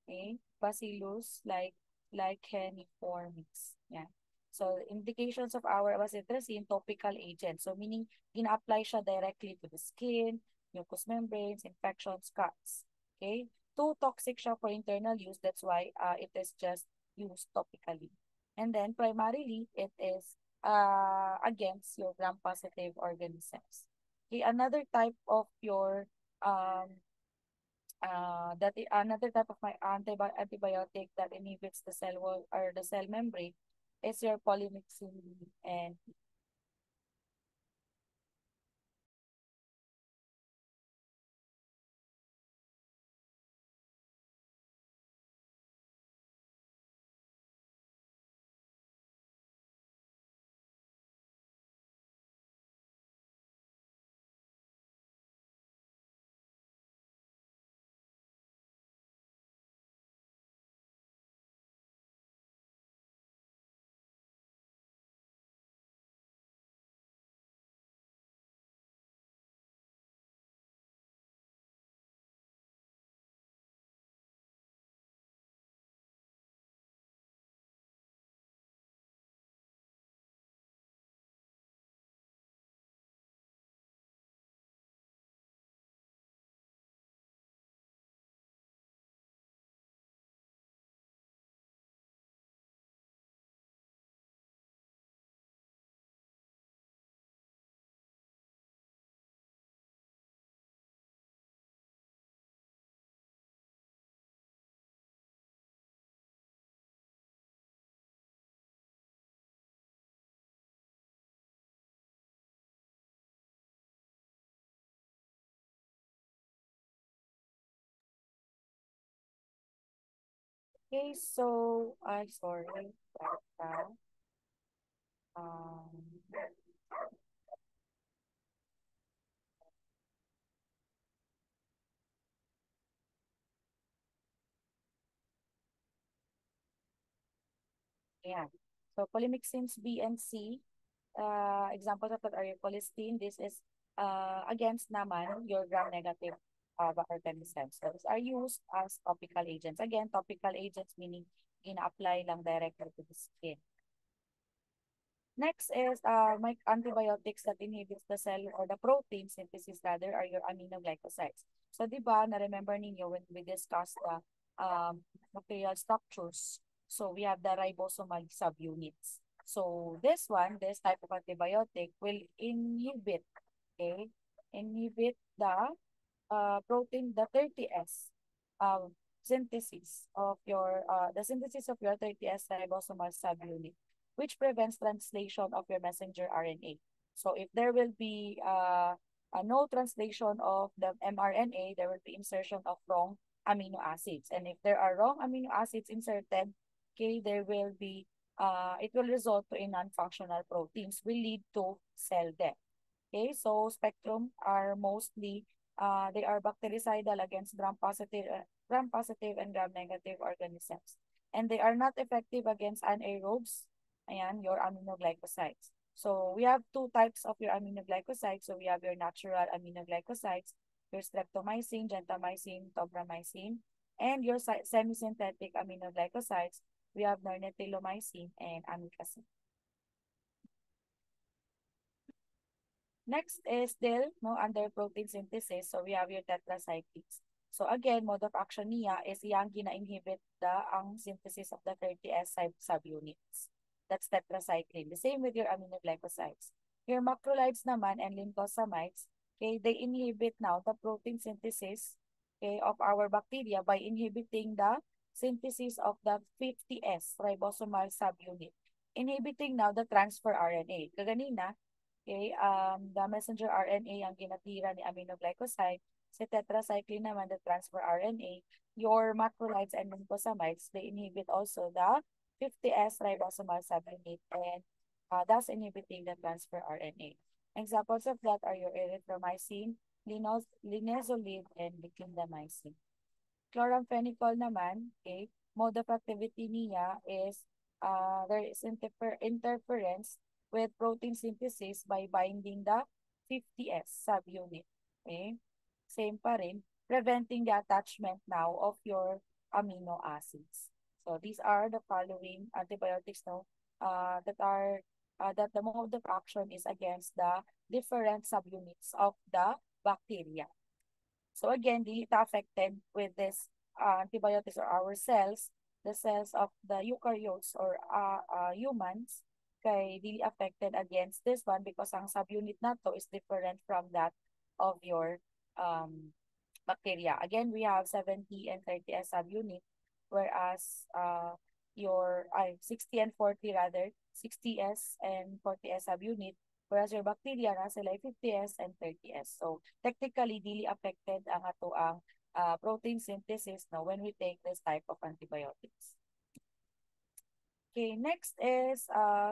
okay, Bacillus like licheniformis. Yeah. So indications of our bacitracin, topical agent. So meaning gina-apply siya directly to the skin, mucous membranes, infections, cuts. Okay? Too toxic siya for internal use. That's why it is just used topically. And then primarily it is against your gram-positive organisms. Okay, another type of your another type of my antibiotic that inhibits the cell wall or the cell membrane is your polymyxin and okay, so I sorry about that. Um, yeah. So polymyxins B and C, examples of that are your colistin. This is against naman your gram-negative organisms. Those are used as topical agents. Again, topical agents meaning ina-apply lang directly to the skin. Next is my antibiotics that inhibits the cell or the protein synthesis rather are your aminoglycosides. So, di ba, na-remember ninyo when we discussed the bacterial structures. So, we have the ribosomal subunits. So, this type of antibiotic will inhibit, okay, inhibit the protein, the 30S synthesis of your, the synthesis of your 30S ribosomal subunit, which prevents translation of your messenger RNA. So if there will be no translation of the mRNA, there will be insertion of wrong amino acids. And if there are wrong amino acids inserted, okay, there will be, it will result to a non-functional proteins, will lead to cell death. Okay, so spectrum are mostly they are bactericidal against gram-positive and gram-negative organisms. And they are not effective against anaerobes, ayan, your aminoglycosides. So we have two types of your aminoglycosides. So we have your natural aminoglycosides, your streptomycin, gentamicin, tobramycin, and your semi-synthetic aminoglycosides. We have nornethylomycin and amikacin. Next is still no under protein synthesis. So we have your tetracyclines. So again, mode of action niya is yang gina-inhibit ang synthesis of the 30S subunits. That's tetracycline. The same with your aminoglycosides. Your macrolides naman and lymphocytes, okay, they inhibit now the protein synthesis, okay, of our bacteria by inhibiting the synthesis of the 50S ribosomal subunit, inhibiting now the transfer RNA. Kaganina, okay, the messenger RNA ang ginatira ni aminoglycoside, si tetracycline naman the transfer RNA, your macrolides and glucosamides, they inhibit also the 50S ribosomal subunit and thus inhibiting the transfer RNA. Examples of that are your erythromycin, linezolid, and clindamycin. Chloramphenicol naman, okay, mode of activity niya is there is interference with protein synthesis by binding the 50S subunit. Okay? Same pa rin, preventing the attachment now of your amino acids. So these are the following antibiotics now that the mode of action is against the different subunits of the bacteria. So again, dili ta affected with this antibiotics or our cells, the cells of the eukaryotes or humans, kay dili affected against this one because ang subunit nato is different from that of your bacteria. Again, we have 70 and 30S subunit, whereas your 60 and 40 rather, 60S and 40S subunit, whereas your bacteria na sila 50S and 30S. So technically dili affected ang ato ang protein synthesis no when we take this type of antibiotics. Okay, next is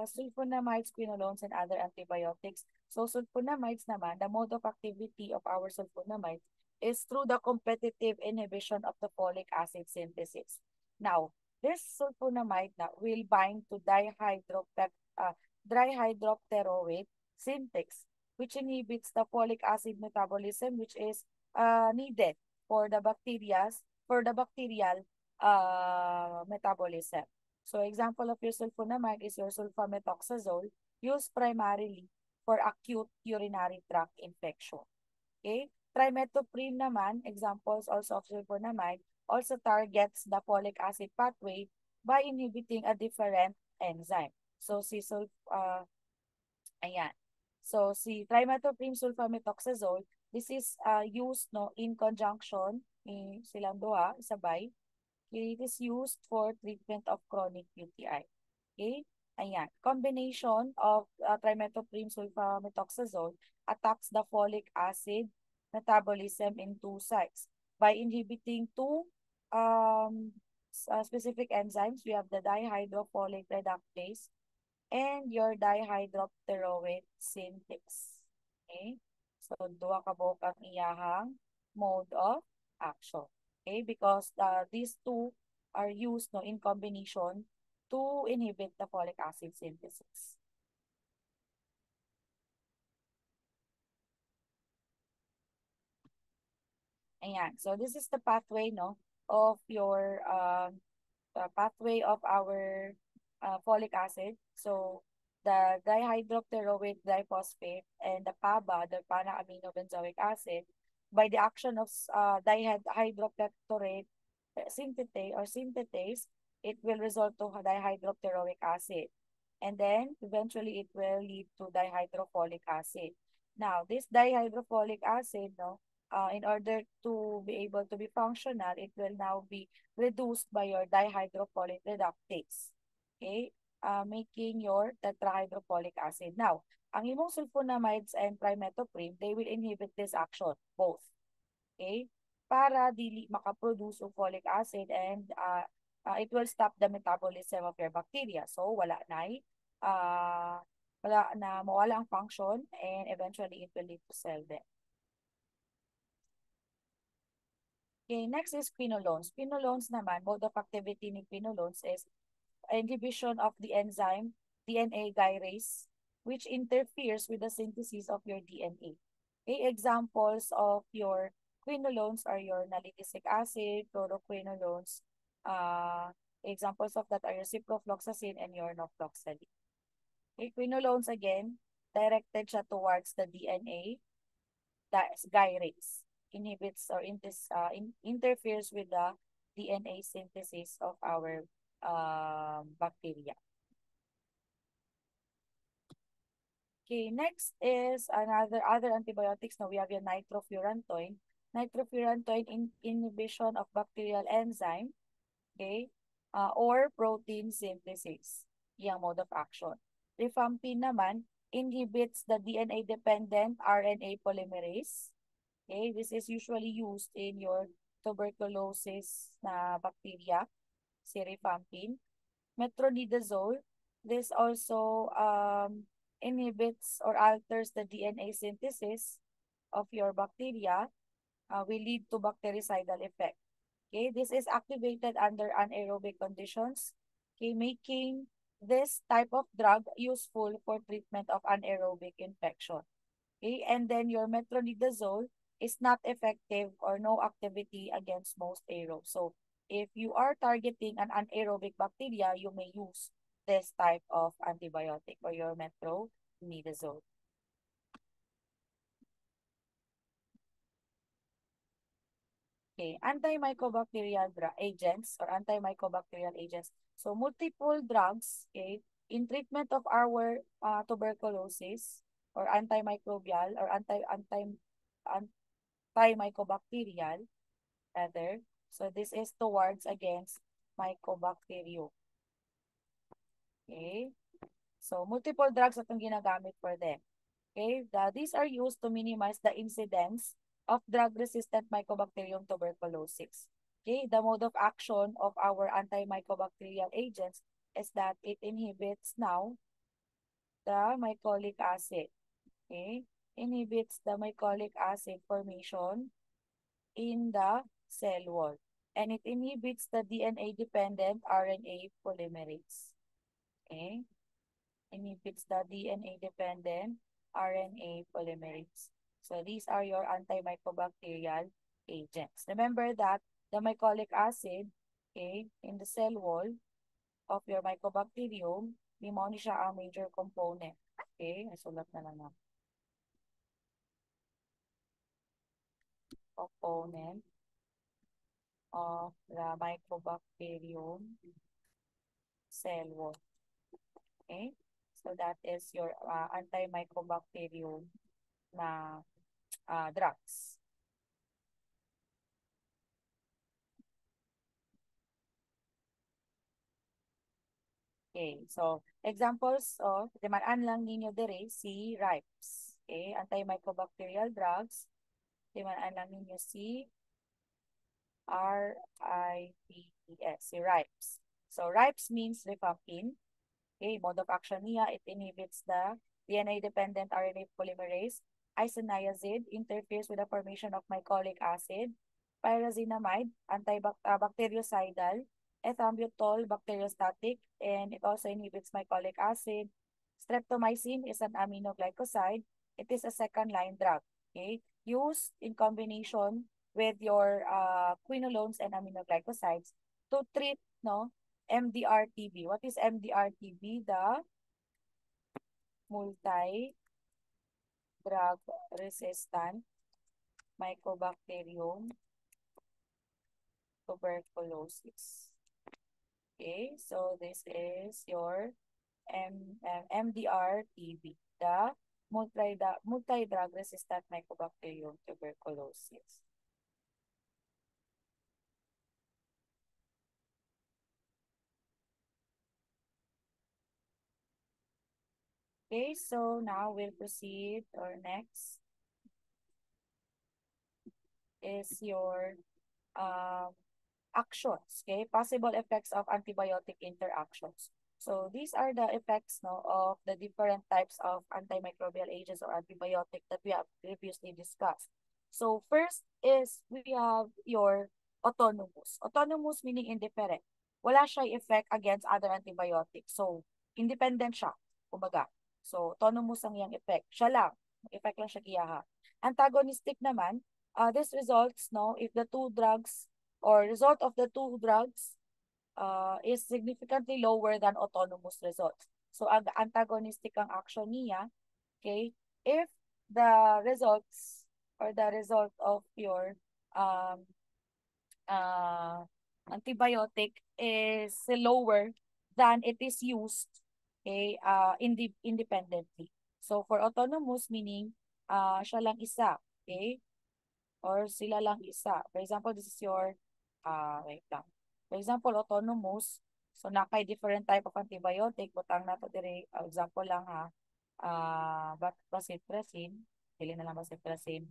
sulfonamides, quinolones, and other antibiotics. So sulfonamides naman, the mode of activity of our sulfonamides is through the competitive inhibition of the folic acid synthesis. Now, this sulfonamide na will bind to dihydropteroate syntax, which inhibits the folic acid metabolism, which is needed for the bacterial metabolism. So example of your sulfonamide is your sulfamethoxazole, used primarily for acute urinary tract infection. Okay? Trimethoprim naman, examples also of sulfonamide, also targets the folic acid pathway by inhibiting a different enzyme. So ayan. So si trimethoprim sulfamethoxazole, this is used no in conjunction silang duha sabay. It is used for treatment of chronic UTI. Okay? Ayan. Combination of trimethoprim sulfamethoxazole attacks the folic acid metabolism in two sites by inhibiting two specific enzymes. We have the dihydrofolic reductase and your dihydropteroate syntax. Okay? So, duha ka buok ang iyahang mode of action. Okay? Because these two are used no, in combination to inhibit the folic acid synthesis. Ayan. So, this is the pathway no, of your pathway of our folic acid. So, the dihydropteroate diphosphate and the PABA, the pana-aminobenzoic acid, by the action of dihydropteroate synthetase, it will result to dihydropteroic acid. And then, eventually, it will lead to dihydrofolic acid. Now, this dihydrofolic acid, no, in order to be able to be functional, it will now be reduced by your dihydrofolic reductase. Okay? Making your tetrahydrofolic acid. Now, ang imong sulfonamides and trimethoprim, they will inhibit this action, both. Okay? Para dili makaproduce of folic acid and it will stop the metabolism of your bacteria. So, mawala ang function and eventually it will lead to cell death. Okay, next is quinolones. Quinolones naman, mode of activity ni quinolones is inhibition of the enzyme DNA gyrase, which interferes with the synthesis of your DNA. Okay, examples of your quinolones are your nalinic acid, fluoroquinolones. Examples of that are your ciprofloxacin and your norfloxacin. Okay, quinolones again, directed siya towards the DNA, that's gyrase. Inhibits or interferes with the DNA synthesis of our bacteria. Okay, next is other antibiotics. Now we have your nitrofurantoin. Nitrofurantoin inhibition of bacterial enzyme Okay? Or protein synthesis. Yung mode of action. Rifampin naman inhibits the DNA-dependent RNA polymerase. Okay? This is usually used in your tuberculosis na bacteria, si rifampin. Metronidazole, this also inhibits or alters the DNA synthesis of your bacteria, will lead to bactericidal effect. Okay, this is activated under anaerobic conditions, okay, making this type of drug useful for treatment of anaerobic infection. Okay, and then your metronidazole is not effective or no activity against most aerobes. So if you are targeting an anaerobic bacteria, you may use this type of antibiotic or your metronidazole. Okay, antimicrobacterial agents or antimicrobacterial agents. So multiple drugs, okay, in treatment of our tuberculosis or antimicrobial or antimicrobacterial rather. So this is towards against mycobacterium. Okay? So multiple drugs atong ginagamit for them. Okay? These are used to minimize the incidence of drug-resistant Mycobacterium tuberculosis. Okay? The mode of action of our antimicrobacterial agents is that it inhibits now the mycolic acid. Okay? Inhibits the mycolic acid formation in the cell wall. And it inhibits the DNA-dependent RNA polymerase. Okay? Inhibits the DNA-dependent RNA polymerase. So these are your antimicrobacterial agents. Remember that the mycolic acid, okay, in the cell wall of your mycobacterium, pneumonia siya ang major component. Okay, nasulat na lang na. Component of the mycobacterium cell wall. Okay? So that is your antimicrobacterium na drugs. Okay, so examples of timaan lang ninyo dire si RIPES. Okay, antimicrobacterial drugs. Timaan lang ninyo si RIPES, si RIPES. So RIPES means rifampin. Okay, mode of action niya, it inhibits the DNA-dependent RNA polymerase. Isoniazid interferes with the formation of mycolic acid. Pyrazinamide, antibactericidal. Ethambutol, bacteriostatic, and it also inhibits mycolic acid. Streptomycin is an aminoglycoside. It is a second-line drug. Okay, used in combination with your quinolones and aminoglycosides to treat MDR-TB. What is MDR-TB? The multi-drug resistant Mycobacterium tuberculosis. Okay, so this is your MDR-TB, the multi-drug resistant Mycobacterium tuberculosis. Okay, so now we'll proceed. Or next is your actions, okay? Possible effects of antibiotic interactions. So these are the effects of the different types of antimicrobial agents or antibiotic that we have previously discussed. So first is we have your autonomous. Autonomous meaning indifferent. Wala siya effect against other antibiotics. So independent siya, kumbaga. So autonomous ang iyang effect. Siya lang. Effect lang siya kiyaha. Antagonistic naman, this results if the two drugs or result of the two drugs is significantly lower than autonomous results. So, antagonistic ang action niya, okay, if the results or the result of your um, antibiotic is lower than it is used, okay, independently. So, for autonomous, meaning siya lang isa, okay, or sila lang isa. For example, this is your, wait lang. For example, autonomous, so nakay different type of antibiotic, butang nato diri, example lang ha, bacitracin, dili na lang bacitracin,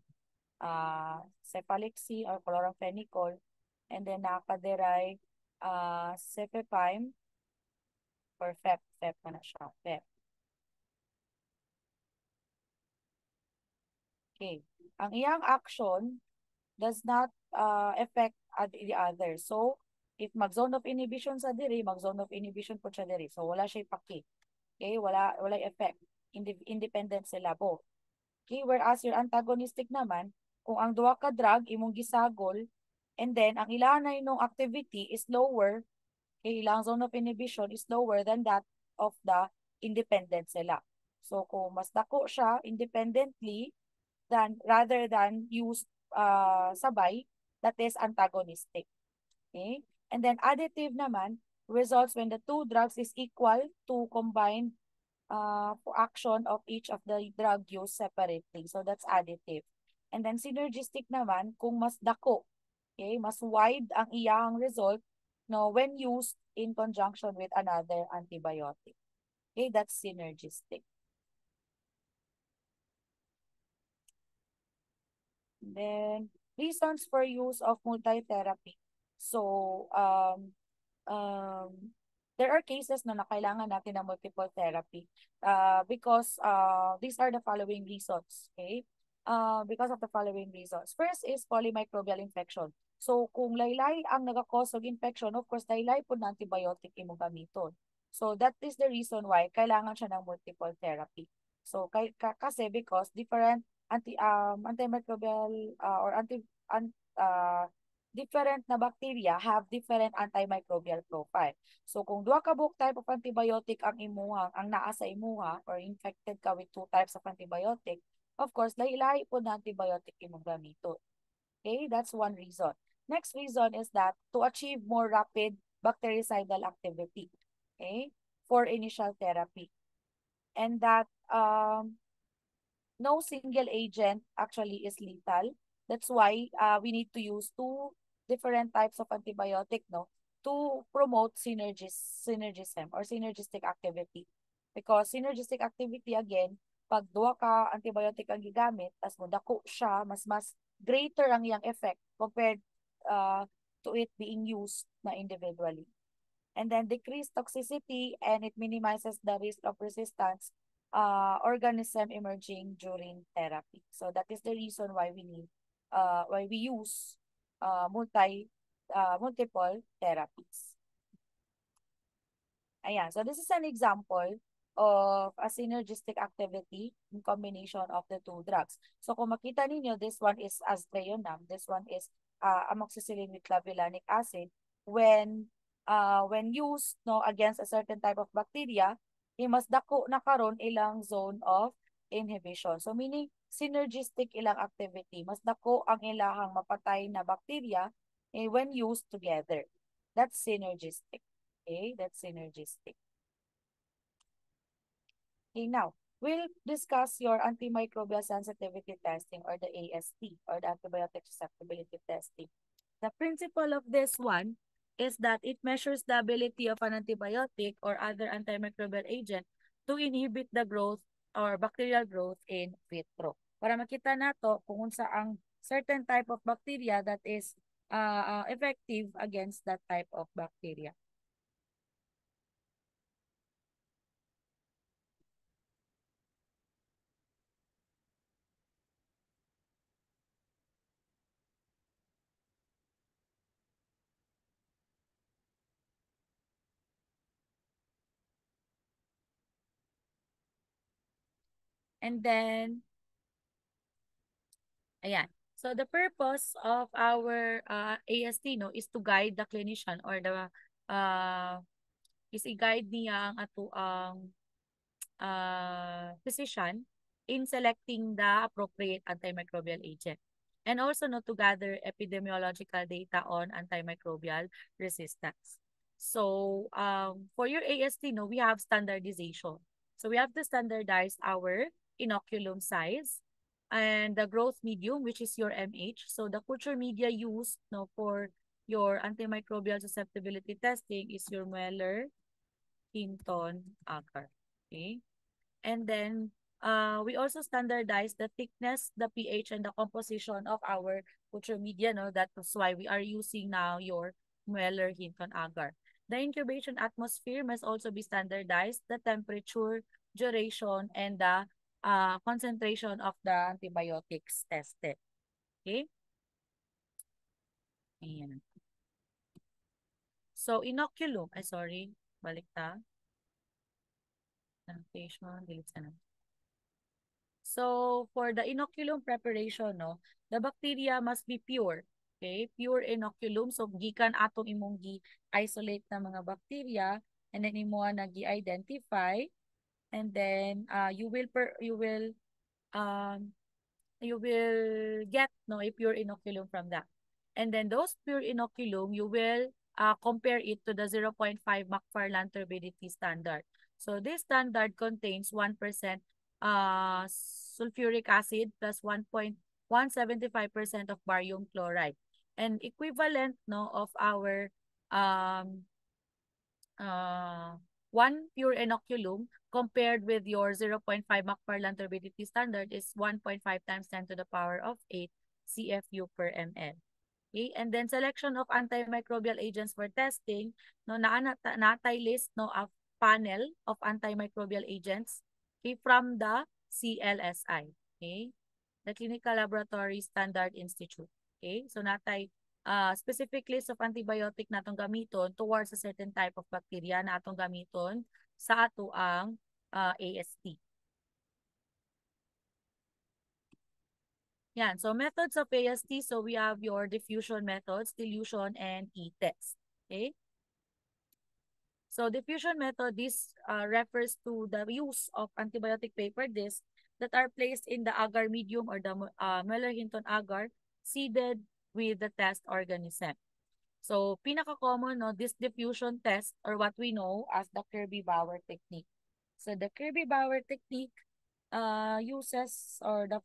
cephalexin or chloramphenicol, and then nakadiray cefepime or FEP na siya, FEP. Okay. Ang iyang action does not affect the other. So, if mag-zone of inhibition sa diri, mag-zone of inhibition po siya diri. So, wala siya paki. Okay? Wala effect. Independent sila both. Okay? Whereas your antagonistic naman, kung ang duha ka drug imong gisagol, and then ang ilang na inong activity is lower, okay, ilang zone of inhibition is lower than that of the independent sila. So, kung mas dako siya independently, than rather than use sabay, that is antagonistic. Okay? And then additive naman results when the two drugs is equal to combined action of each of the drug used separately. So that's additive. And then synergistic naman kung mas dako, okay, mas wide ang iyang result no when used in conjunction with another antibiotic. Okay, that's synergistic. Then, reasons for use of multi-therapy. So, there are cases na kailangan natin ng multiple therapy because these are the following reasons, okay? Because of the following reasons. First is polymicrobial infection. So, kung laylay ang nagakos og infection, of course, laylay po na antibiotic imong gamiton. So, that is the reason why kailangan siya ng multiple therapy. So, kasi because different antimicrobial or different na bacteria have different antimicrobial profile. So kung duha ka buok type of antibiotic ang imuha, ang naa sa imuha or infected ka with two types of antibiotic, of course lahi-lahi po na antibiotic imong gamiton. Okay, that's one reason. Next reason is that to achieve more rapid bactericidal activity, okay, for initial therapy. And that no single agent actually is lethal. That's why we need to use two different types of antibiotic, no, to promote synergism or synergistic activity. Because synergistic activity again, pag duha ka antibiotic ang gigamit, tas mo dako siya, mas greater ang iyang effect compared to it being used na individually. And then decrease toxicity and it minimizes the risk of resistance organism emerging during therapy. So that is the reason why we use multiple therapies. Ayan, so this is an example of a synergistic activity in combination of the two drugs. So kung makita ninyo, this one is aztreonam, this one is amoxicillin with clavulanic acid. When used no against a certain type of bacteria, mas dako na karon ilang zone of inhibition. So meaning synergistic ilang activity, mas dako ang ilahang mapatay na bacteria when used together. That's synergistic. Okay, that's synergistic. Okay, now we'll discuss your antimicrobial sensitivity testing or the AST or the antibiotic susceptibility testing. The principle of this one is that it measures the ability of an antibiotic or other antimicrobial agent to inhibit the growth or bacterial growth in vitro. Para makita nato kung unsa ang certain type of bacteria that is effective against that type of bacteria. And then, ayan. So the purpose of our AST no is to guide the clinician or the is i-guide niya ang ato ang physician in selecting the appropriate antimicrobial agent. And also no, to gather epidemiological data on antimicrobial resistance. So for your AST, no, we have standardization. So we have to standardize our inoculum size and the growth medium, which is your MH. So the culture media used no, for your antimicrobial susceptibility testing is your Mueller, Hinton, agar. Okay? And then we also standardize the thickness, the pH, and the composition of our culture media. No, that's why we are using now your Mueller Hinton agar. The incubation atmosphere must also be standardized. The temperature, duration, and the concentration of the antibiotics tested. Okay. Ayan. So inoculum, ay sorry, balik ta. Sanitation, delete na. So, for the inoculum preparation, no, the bacteria must be pure. Okay? Pure inoculum. So, gikan atong imong gi-isolate na mga bacteria and then imo na gi-identify and then um you will get no a pure inoculum from that. And then those pure inoculum, you will compare it to the 0.5 McFarland turbidity standard. So this standard contains 1% sulfuric acid plus 1.175% of barium chloride. And equivalent no of our um uh, one pure inoculum compared with your 0.5 McFarland turbidity standard is 1.5 times 10 to the power of 8 CFU per ml. Okay, and then selection of antimicrobial agents for testing, no, natay list no of panel of antimicrobial agents, okay, from the CLSI, okay, the Clinical Laboratory Standard Institute. Okay, so natay specific list of antibiotic natong gamiton towards a certain type of bacteria na atong gamiton sa ato ang AST. Yan. So, methods of AST. So, we have your diffusion methods, dilution, and e-test. Okay? So, diffusion method, this refers to the use of antibiotic paper discs that are placed in the agar medium or the Mueller-Hinton agar seeded with the test organism. So, pinaka-common, no, this diffusion test or what we know as the Kirby-Bauer technique. So, the Kirby-Bauer technique uses or the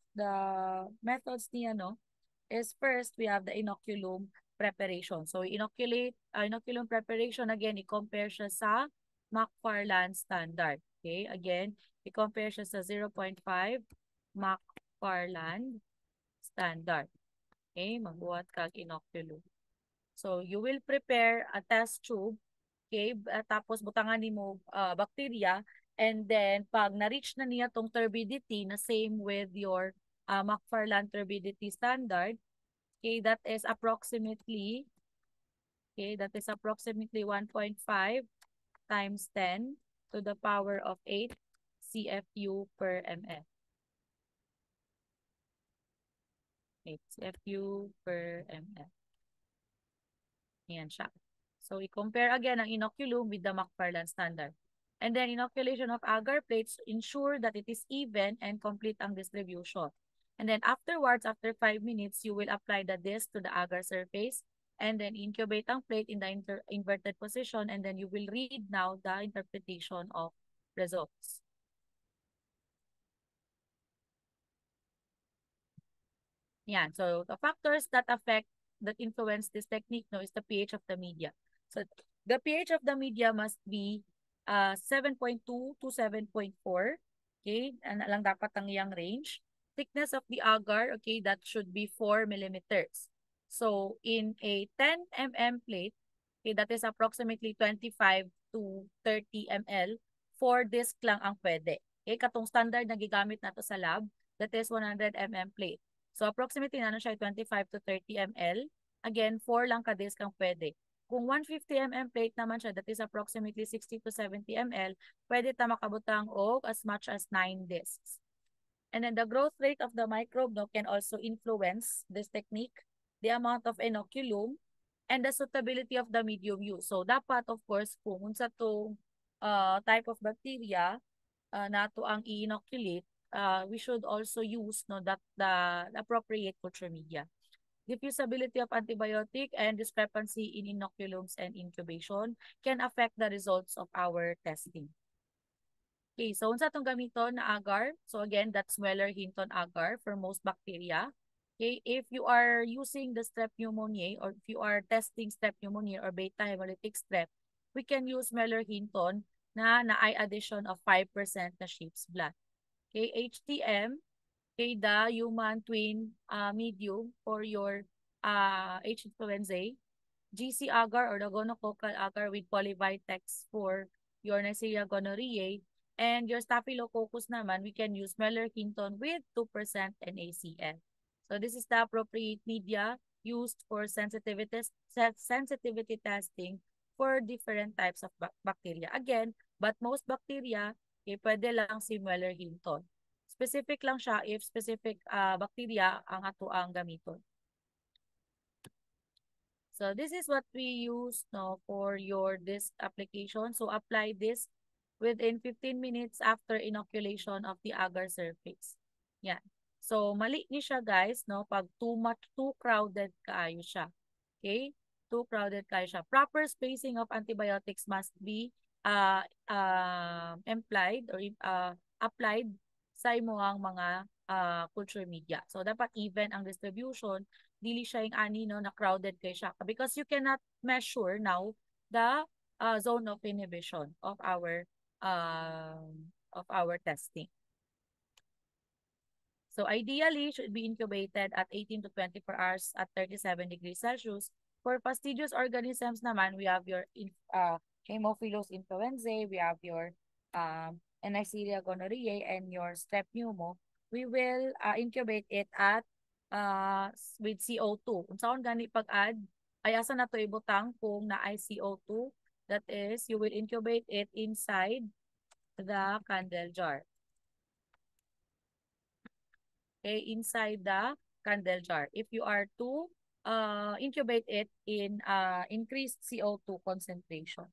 methods niya, no, is first, we have the inoculum preparation. So, inoculum preparation, again, i-compare siya sa McFarland standard. Okay, again, i-compare siya sa 0.5 McFarland standard. Okay, magbuhat kag inoculum. So, you will prepare a test tube, okay? Tapos, butangan nimo bacteria, and then, pag na-reach na niya tong turbidity na same with your McFarland turbidity standard, okay, that is approximately 1.5 times 10 to the power of 8 CFU per ml. 8 CFU per ml. Ayan siya. So, i-compare again ang inoculum with the McFarland standard. And then, inoculation of agar plates ensure that it is even and complete ang distribution. And then, afterwards, after 5 minutes, you will apply the disc to the agar surface and then incubate ang plate in the inverted position, and then you will read now the interpretation of results. Yan. So, the factors that influence this technique no, is the pH of the media. So, the pH of the media must be 7.2 to 7.4. Okay? And lang dapat ang iyang range. Thickness of the agar, okay, that should be 4 millimeters. So, in a 10 mm plate, okay, that is approximately 25 to 30 ml, 4 disc lang ang pwede. Okay? Katong standard na gigamit nato sa lab, that is 100 mm plate. So, approximately na siya 25 to 30 ml. Again, 4 lang ka-disc ang pwede. Kung 150 mm plate naman siya, that is approximately 60 to 70 ml, pwede ta makabutang og as much as 9 discs. And then the growth rate of the microbe no, can also influence this technique, the amount of inoculum, and the suitability of the medium used. So, dapat, of course, kung unsa tong type of bacteria nato ang i-inoculate, we should also use no that the appropriate culture media. Diffusability of antibiotic and discrepancy in inoculums and incubation can affect the results of our testing. Okay, so unsa tong gamiton na agar? So again, that's Mueller-Hinton agar for most bacteria. Okay, if you are using the strep pneumoniae or if you are testing strep pneumoniae or beta hemolytic strep, we can use Meller-Hinton na ay addition of 5% na sheep's blood. Okay, HTM, okay, the human twin medium for your H. influenzae, GC agar or the gonococcal agar with polyvitex for your Neisseria gonorrhoeae, and your Staphylococcus naman, we can use Meller-Hinton with 2% NaCl. So this is the appropriate media used for sensitivity testing for different types of bacteria. Again, but most bacteria, pwede lang si Meller-Hinton. Specific lang siya if specific bacteria ang ato ang gamiton. So this is what we use no for your this application. So apply this within 15 minutes after inoculation of the agar surface. Yan. So mali ni siya guys no pag too crowded kaayo siya. Okay? Too crowded kaayo siya. Proper spacing of antibiotics must be implied or applied sa imuhang mga culture media. So dapat even ang distribution, dili siya yung ani no na crowded kay siya because you cannot measure now the zone of inhibition of our testing. So ideally, should be incubated at 18 to 24 hours at 37 degrees Celsius. For fastidious organisms naman, we have your Haemophilus influenzae, we have your Neisseria gonorrhoeae, and your strep pneumo. We will incubate it at with CO2. Kung saan gani pag-add, ay asa na to ibutang kung na ay CO2. That is, you will incubate it inside the candle jar. Okay, inside the candle jar. If you are to incubate it in increased CO2 concentration.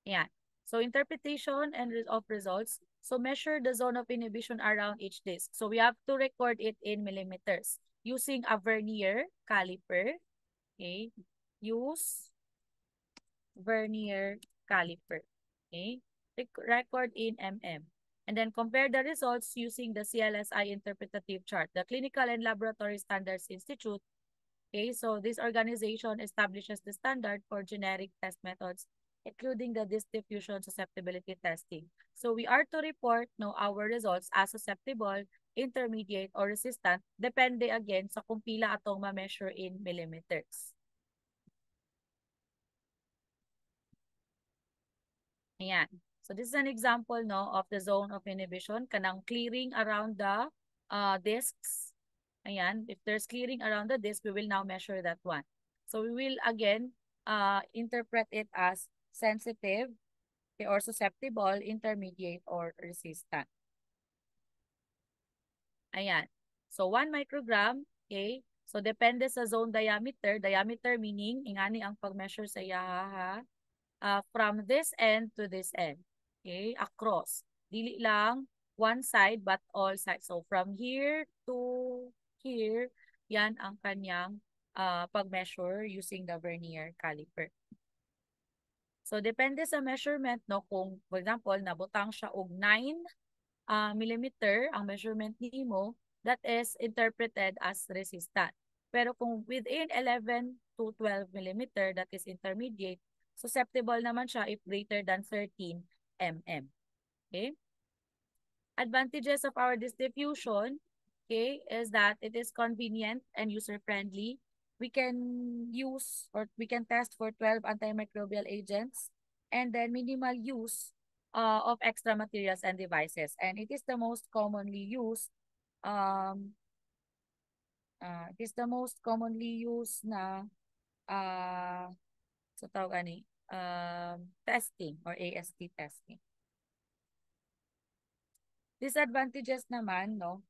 Yeah. So interpretation and of results. So measure the zone of inhibition around each disc. So we have to record it in millimeters using a vernier caliper. Okay. Use vernier caliper. Okay. Record in mm. And then compare the results using the CLSI interpretative chart. The Clinical and Laboratory Standards Institute. Okay, so this organization establishes the standard for generic test methods, including the disk diffusion susceptibility testing. So we are to report no our results as susceptible, intermediate, or resistant, depende again sa kung pila atong ma-measure in millimeters. Ayan. So this is an example no of the zone of inhibition, kanang clearing around the discs. Ayan, if there's clearing around the disc, we will now measure that one. So we will again interpret it as sensitive or susceptible, intermediate, or resistant. Ayan. So 1 microgram, okay? So depende sa zone diameter. Diameter meaning, ingani ang pag-measure sa iya from this end to this end. Okay, across. Dili lang one side but all sides. So from here to here, yan ang kanyang pag-measure using the vernier caliper. So depende sa measurement no kung for example nabutang siya og 9 millimeter ang measurement nimo, that is interpreted as resistant. Pero kung within 11 to 12 millimeter, that is intermediate, susceptible naman siya if greater than 13 mm. Okay? Advantages of our disk diffusion, okay, is that it is convenient and user-friendly. We can use or we can test for 12 antimicrobial agents and then minimal use of extra materials and devices. And it is the most commonly used na sa tawag ani testing or AST testing. Disadvantages naman no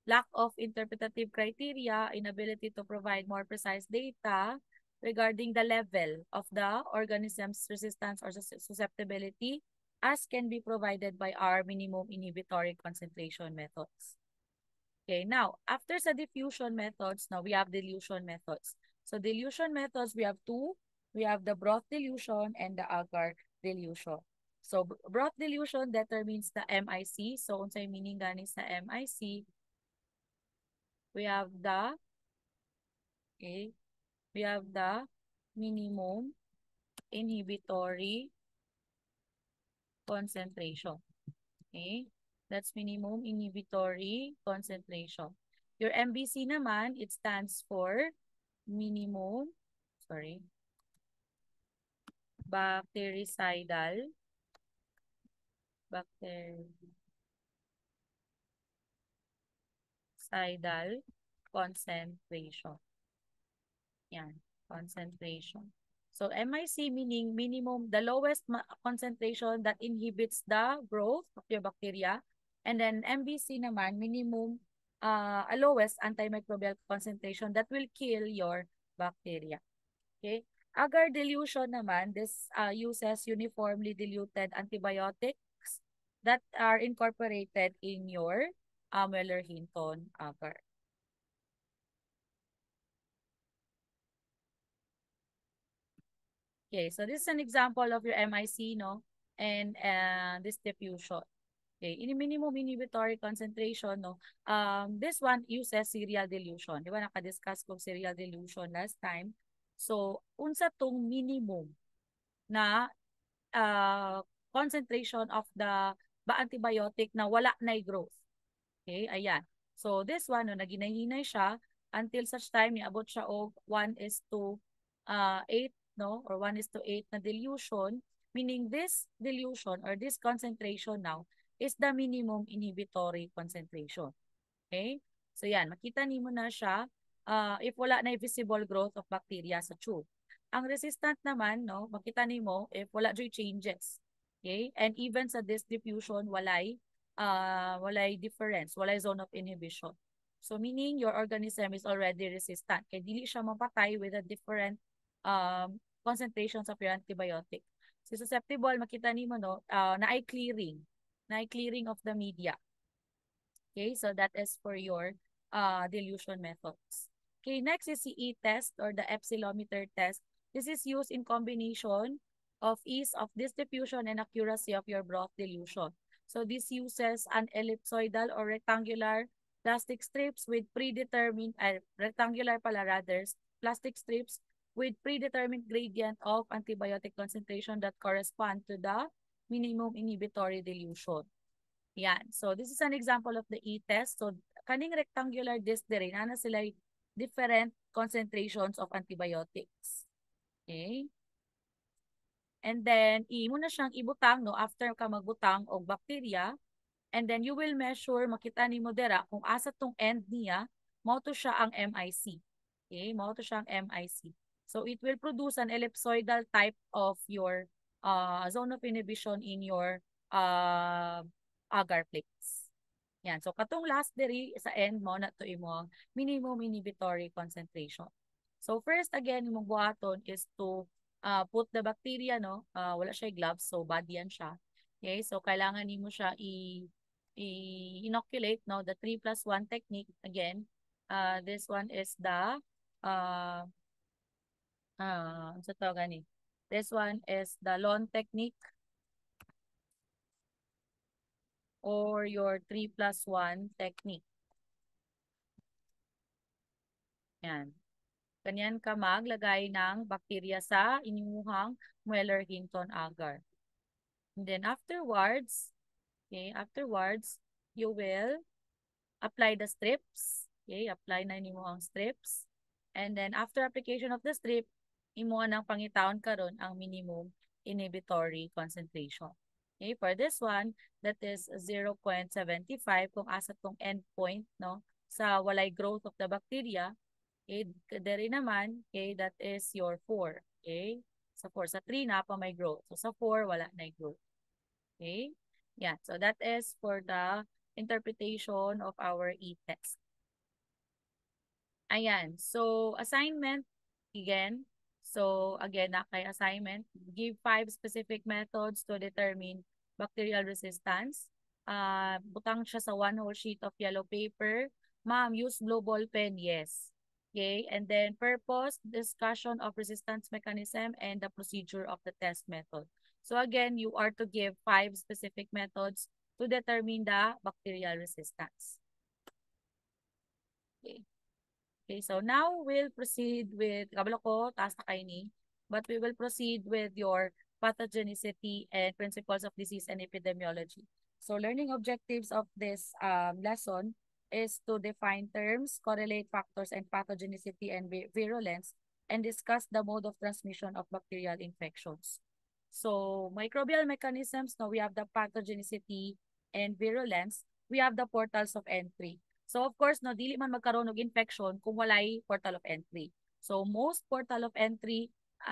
lack of interpretative criteria, inability to provide more precise data regarding the level of the organism's resistance or susceptibility as can be provided by our minimum inhibitory concentration methods. Okay, now, after sa diffusion methods, now we have dilution methods. So dilution methods, we have two. We have the broth dilution and the agar dilution. So broth dilution determines the MIC. So unsay meaning gani sa MIC? We have the okay, we have the minimum inhibitory concentration. Okay? That's minimum inhibitory concentration. Your MBC naman, it stands for minimum, sorry, bactericidal, bactericidal concentration. Yan, concentration. So MIC meaning minimum, the lowest concentration that inhibits the growth of your bacteria. And then MBC naman, minimum, lowest antimicrobial concentration that will kill your bacteria. Okay? Agar dilution naman, this uses uniformly diluted antibiotics that are incorporated in your Mueller-Hinton agar. Okay, so this is an example of your MIC, no? And this diffusion. Okay, in minimum inhibitory concentration, no? This one uses serial dilution. Di ba naka-discuss ko serial dilution last time? So, unsa tong minimum na concentration of the antibiotic na wala na growth. Okay, ayan. So this one, no, naginahinay siya until such time niabot siya og 1 is to 8, no, or 1 is to 8 na dilution, meaning this dilution or this concentration now is the minimum inhibitory concentration. Okay? So yan, makita nimo na siya if wala na visible growth of bacteria sa tube. Ang resistant naman, no, makita nimo if wala joy changes. Okay? And even sa this diffusion, walay difference, walay zone of inhibition. So meaning your organism is already resistant. Kaya dili siya mapatay with a different concentrations of your antibiotic. So susceptible, makita nimo no, na clearing of the media. Okay, so that is for your dilution methods. Okay, next is the E-test or the epsilometer test. This is used in combination of ease of distribution and accuracy of your broth dilution. So this uses an ellipsoidal or rectangular plastic strips with predetermined, rectangular pala rather, plastic strips with predetermined gradient of antibiotic concentration that correspond to the minimum inhibitory dilution. Yan. So, this is an example of the E-test. So, kaning rectangular disc diri na sila different concentrations of antibiotics. Okay? And then, imo na siyang ibutang, no, after ka magbutang og bacteria. And then, you will measure, makita ni mo dira, kung asa tong end niya, mao to siya ang MIC. Okay? Mao to siya ang MIC. So, it will produce an ellipsoidal type of your zone of inhibition in your agar plates. Yan. So, katong last diri sa end mo na to imong minimum inhibitory concentration. So, first again, imong buhaton is to put the bacteria, no? Wala siya gloves, so body yan siya. Okay, so kailangan nimo siya inoculate, no? The 3+1 technique. Again, this one is the sa to gani. This one is the lawn technique or your 3+1 technique. Yan. Ganyan ka maglagay ng bacteria sa inyuhang Mueller-Hinton agar. And then afterwards, you will apply the strips. Okay, apply na nimo ang strips. And then after application of the strip, imo nang pangitaon karon ang minimum inhibitory concentration. Okay, for this one, that is 0.75 kung asa tong endpoint, no, sa walay growth of the bacteria. Okay, dere naman, okay, that is your 4. Okay, sa 4. Sa 3 na pa may growth. So sa 4, wala na growth. Okay, yeah, so that is for the interpretation of our E-test. Ayan, so assignment, again. So again, kay assignment, give 5 specific methods to determine bacterial resistance. Butang siya sa 1 whole sheet of yellow paper. Ma'am, use blue ball pen, yes. Okay, and then purpose, discussion of resistance mechanism and the procedure of the test method. So again, you are to give 5 specific methods to determine the bacterial resistance. Okay. Okay, so now we'll proceed with, kabalo ko, taas na kayo ni, but we will proceed with your pathogenicity and principles of disease and epidemiology. So learning objectives of this lesson is to define terms, correlate factors and pathogenicity and virulence, and discuss the mode of transmission of bacterial infections. So microbial mechanisms, now we have the pathogenicity and virulence, we have the portals of entry. So of course, no, dili man magkaroon og infection kung walay portal of entry. So most portal of entry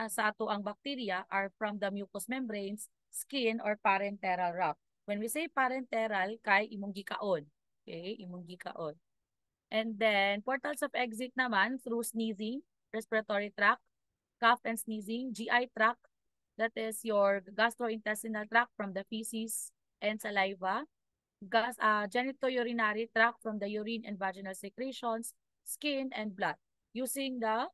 sa ato ang bacteria are from the mucous membranes, skin, or parenteral route. When we say parenteral, kay imong gikaon. Okay, imong gikaon. And then portals of exit naman through sneezing, respiratory tract, cough and sneezing, GI tract, that is your gastrointestinal tract from the feces and saliva, genitourinary tract from the urine and vaginal secretions, skin, and blood, using the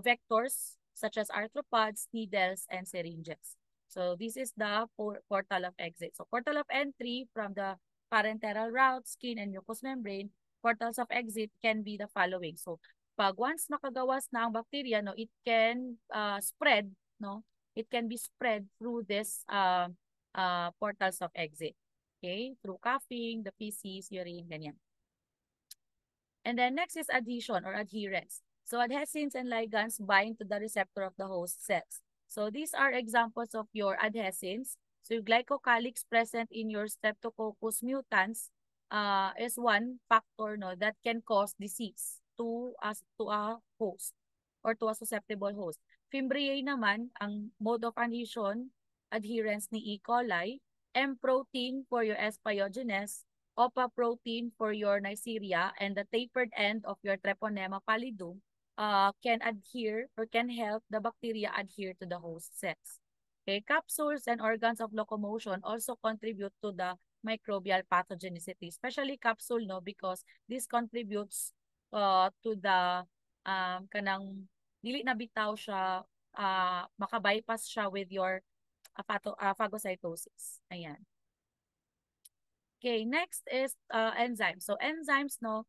vectors such as arthropods, needles, and syringes. So this is the portal of exit. So portal of entry from the parenteral route, skin, and mucous membrane. Portals of exit can be the following. So pag once makagawas na ang bacteria, no, it can spread, no? It can be spread through this portals of exit. Okay? Through coughing, the feces, urine, ganyan. And then next is adhesion or adherence. So adhesins and ligands bind to the receptor of the host cells. So these are examples of your adhesins. So glycocalyx present in your Streptococcus mutans is one factor, no, that can cause disease to a host or to a susceptible host. Fimbriae naman, ang mode of adherence ni E. coli, M protein for your S. pyogenes, OPA protein for your Neisseria, and the tapered end of your Treponema pallidum can adhere or can help the bacteria adhere to the host cells. Okay, capsules and organs of locomotion also contribute to the microbial pathogenicity, especially capsule, no, because this contributes to the kanang dili na bitaw siya, makabypass siya with your phagocytosis. Ayan. Okay, next is enzymes. So enzymes, no,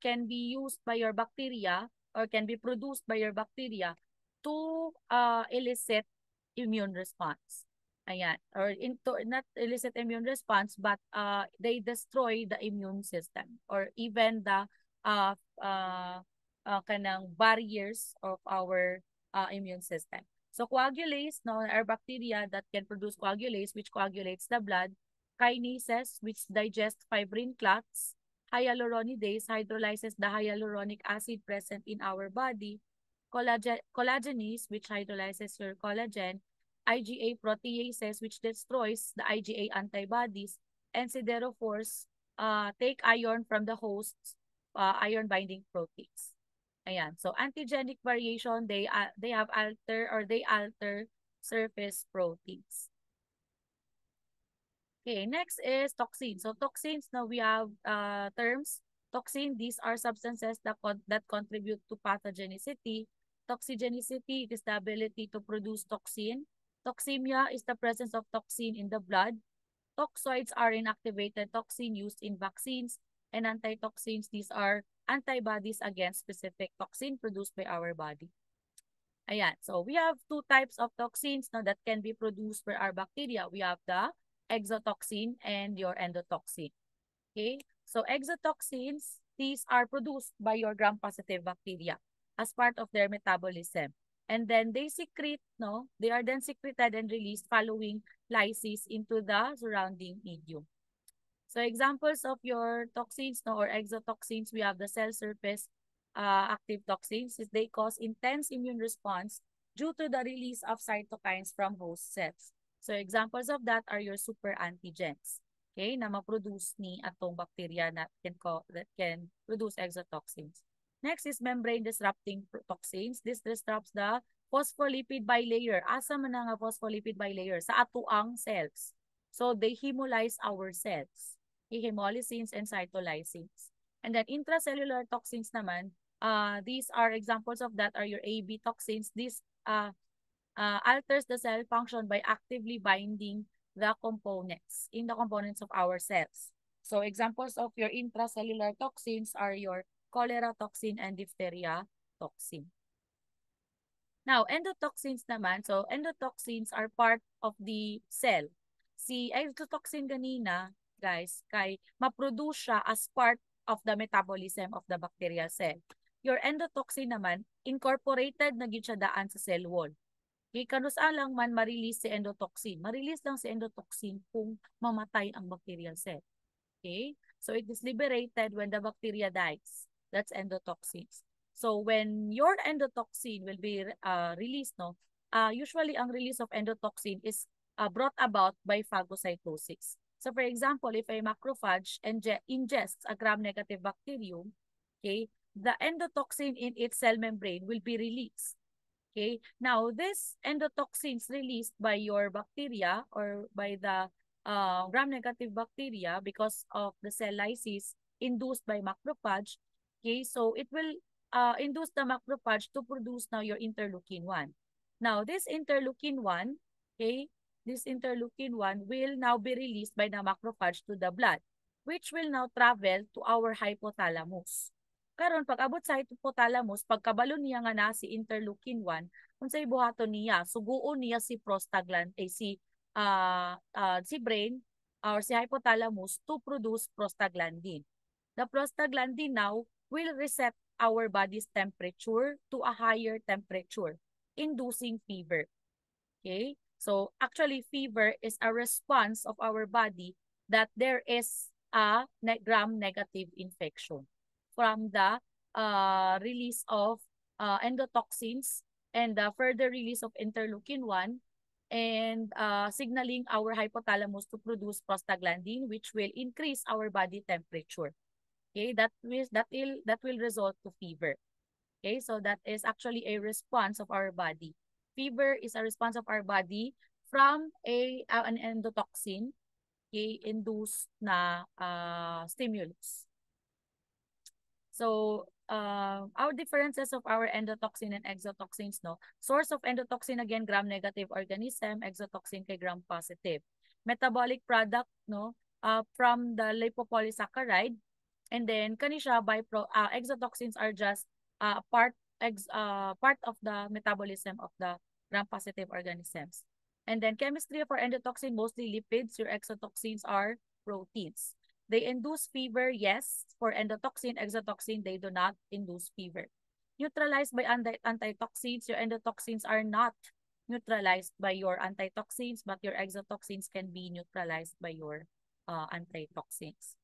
can be used by your bacteria or can be produced by your bacteria to elicit immune response. Ayan. Or into not elicit immune response, but they destroy the immune system or even the kanang barriers of our immune system. So coagulase, no, are bacteria that can produce coagulase, which coagulates the blood. Kinases, which digest fibrin clots. Hyaluronidase hydrolyzes the hyaluronic acid present in our body. Collagenase, which hydrolyzes your collagen. IgA proteases, which destroys the IgA antibodies. And siderophores take iron from the host's iron-binding proteins. Ayan. So antigenic variation, they alter surface proteins. Okay, next is toxins. So toxins, now we have terms. Toxin, these are substances that contribute to pathogenicity. Toxigenicity is the ability to produce toxin. Toxemia is the presence of toxin in the blood. Toxoids are inactivated toxin used in vaccines. And antitoxins, these are antibodies against specific toxin produced by our body. Ayan. So we have two types of toxins now that can be produced by our bacteria. We have the exotoxin and your endotoxin. Okay? So exotoxins, these are produced by your gram-positive bacteria as part of their metabolism. And then they secrete, no? They are then secreted and released following lysis into the surrounding medium. So examples of your toxins, no, or exotoxins, we have the cell surface active toxins. They cause intense immune response due to the release of cytokines from host cells. So examples of that are your super antigens. Okay, na ma-produce ni atong bacteria that can produce exotoxins. Next is membrane disrupting toxins. This disrupts the phospholipid bilayer. Asa man nga phospholipid bilayer? Sa atuang cells. So they hemolyze our cells. Hemolysins and cytolysins. And then intracellular toxins naman, these are examples of that are your AB toxins. These alters the cell function by actively binding the components of our cells. So examples of your intracellular toxins are your cholera toxin and diphtheria toxin. Now, endotoxins naman, so endotoxins are part of the cell. Si endotoxin ganina, guys, kay maproduce siya as part of the metabolism of the bacterial cell. Your endotoxin naman, incorporated na gyud siya daan sa cell wall. Okay, kanus-a lang man ma-release si endotoxin. Ma-release lang si endotoxin kung mamatay ang bacterial cell. Okay? So it is liberated when the bacteria dies. That's endotoxins. So when your endotoxin will be released, no, usually ang release of endotoxin is brought about by phagocytosis. So for example, if a macrophage ingests a gram-negative bacterium, okay, the endotoxin in its cell membrane will be released. Okay, now this endotoxins released by your bacteria or by the gram-negative bacteria because of the cell lysis induced by macrophage. Okay, so it will induce the macrophage to produce now your interleukin-1. Now, this interleukin-1, okay, this interleukin-1 will now be released by the macrophage to the blood, which will now travel to our hypothalamus. Karon pag abot sa hypothalamus, pagkabalo niya nga na si interleukin-1, unsay buhaton niya, suguon niya si prostagland si brain or si hypothalamus to produce prostaglandin. The prostaglandin now will reset our body's temperature to a higher temperature, inducing fever. Okay? So actually fever is a response of our body that there is a gram-negative infection from the release of endotoxins and the further release of interleukin-1 and signaling our hypothalamus to produce prostaglandin, which will increase our body temperature. Okay, that will result to fever. Okay, so that is actually a response of our body. Fever is a response of our body from an endotoxin, okay, induced na stimulus. So, our differences of our endotoxin and exotoxins, no? Source of endotoxin, again, gram-negative organism, exotoxin kay gram-positive. Metabolic product, no? From the lipopolysaccharide, and then kani siya exotoxins are just part of the metabolism of the gram-positive organisms. And then chemistry for endotoxin, mostly lipids. Your exotoxins are proteins. They induce fever, yes. For endotoxin, exotoxin, they do not induce fever. Neutralized by antitoxins, your endotoxins are not neutralized by your antitoxins, but your exotoxins can be neutralized by your antitoxins.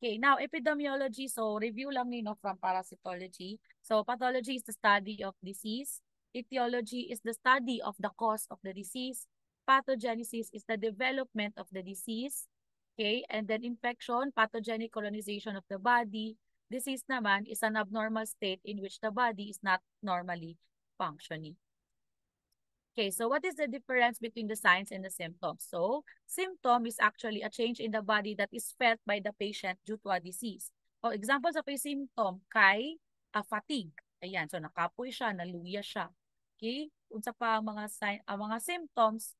Okay, now epidemiology. So review lang nino from parasitology. So pathology is the study of disease. Etiology is the study of the cause of the disease. Pathogenesis is the development of the disease. Okay, and then infection, pathogenic colonization of the body. Disease naman is an abnormal state in which the body is not normally functioning. Okay, so what is the difference between the signs and the symptoms? So, symptom is actually a change in the body that is felt by the patient due to a disease. For examples of a symptom, kay fatigue. Ayan, so nakapoy siya, naluya siya. Okay, unsa pa ang mga symptoms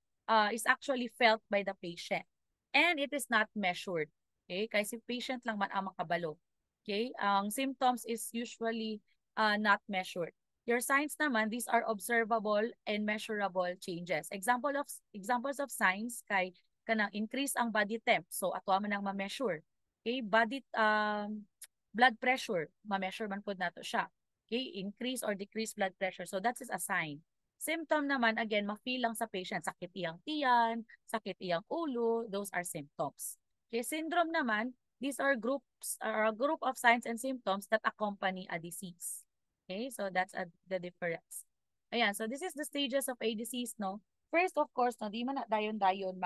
is actually felt by the patient. And it is not measured. Okay, kasi patient lang man ang makabalo. Okay, ang symptoms is usually not measured. Your signs naman, these are observable and measurable changes. Examples of signs kay kanang increase ang body temp. So ato man ang ma-measure. Okay, blood pressure, ma-measure man pud nato siya. Okay, increase or decrease blood pressure. So that is a sign. Symptom naman, again, ma-feel lang sa patient. Sakit iyang tiyan, sakit iyang ulo, those are symptoms. Okay, syndrome naman, these are a group of signs and symptoms that accompany a disease. Okay, so that's the difference. Ayan, so this is the stages of a disease, no? First, of course, no, di man na dayon-dayon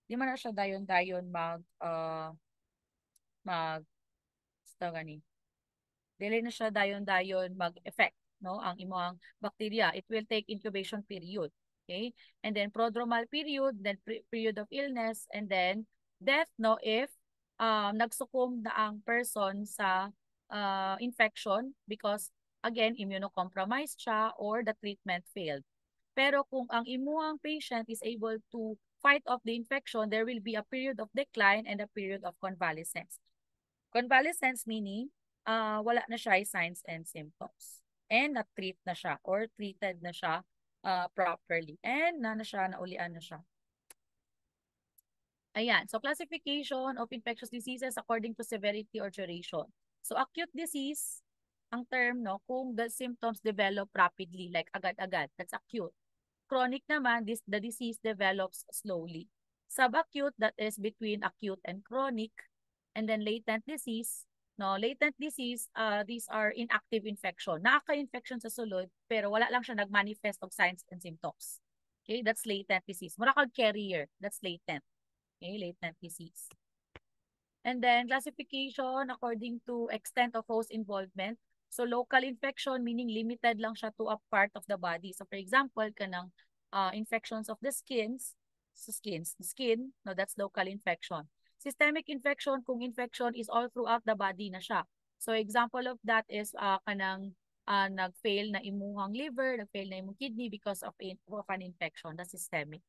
di man na siya dayon-dayon dili na siya dayon-dayon mag-effect, no, ang imong bacteria. It will take incubation period. Okay? And then prodromal period, then period of illness, and then death, no, if nagsukom na ang person sa infection because again, immunocompromised siya or the treatment failed. Pero kung ang imuhang patient is able to fight off the infection, there will be a period of decline and a period of convalescence. Convalescence meaning wala na siya signs and symptoms. And na-treat na siya or treated na siya properly. And na siya, naulian na siya. Ayan. So classification of infectious diseases according to severity or duration. So acute disease, ang term, no, kung the symptoms develop rapidly, like agad-agad, that's acute. Chronic naman, the disease develops slowly. Subacute, that is between acute and chronic. And then latent disease. No, latent disease, these are inactive infection. Nakaka-infection sa sulod, pero wala lang siya nag-manifest of signs and symptoms. Okay, that's latent disease. Mura kag carrier, that's latent. Okay, latent disease. And then classification according to extent of host involvement. So local infection meaning limited lang siya to a part of the body. So for example, kanang infections of the skin, no, that's local infection. Systemic infection, kung infection is all throughout the body na siya. So example of that is kanang nag-fail na imuhang liver, nag-fail na imong kidney because of an infection, that's systemic.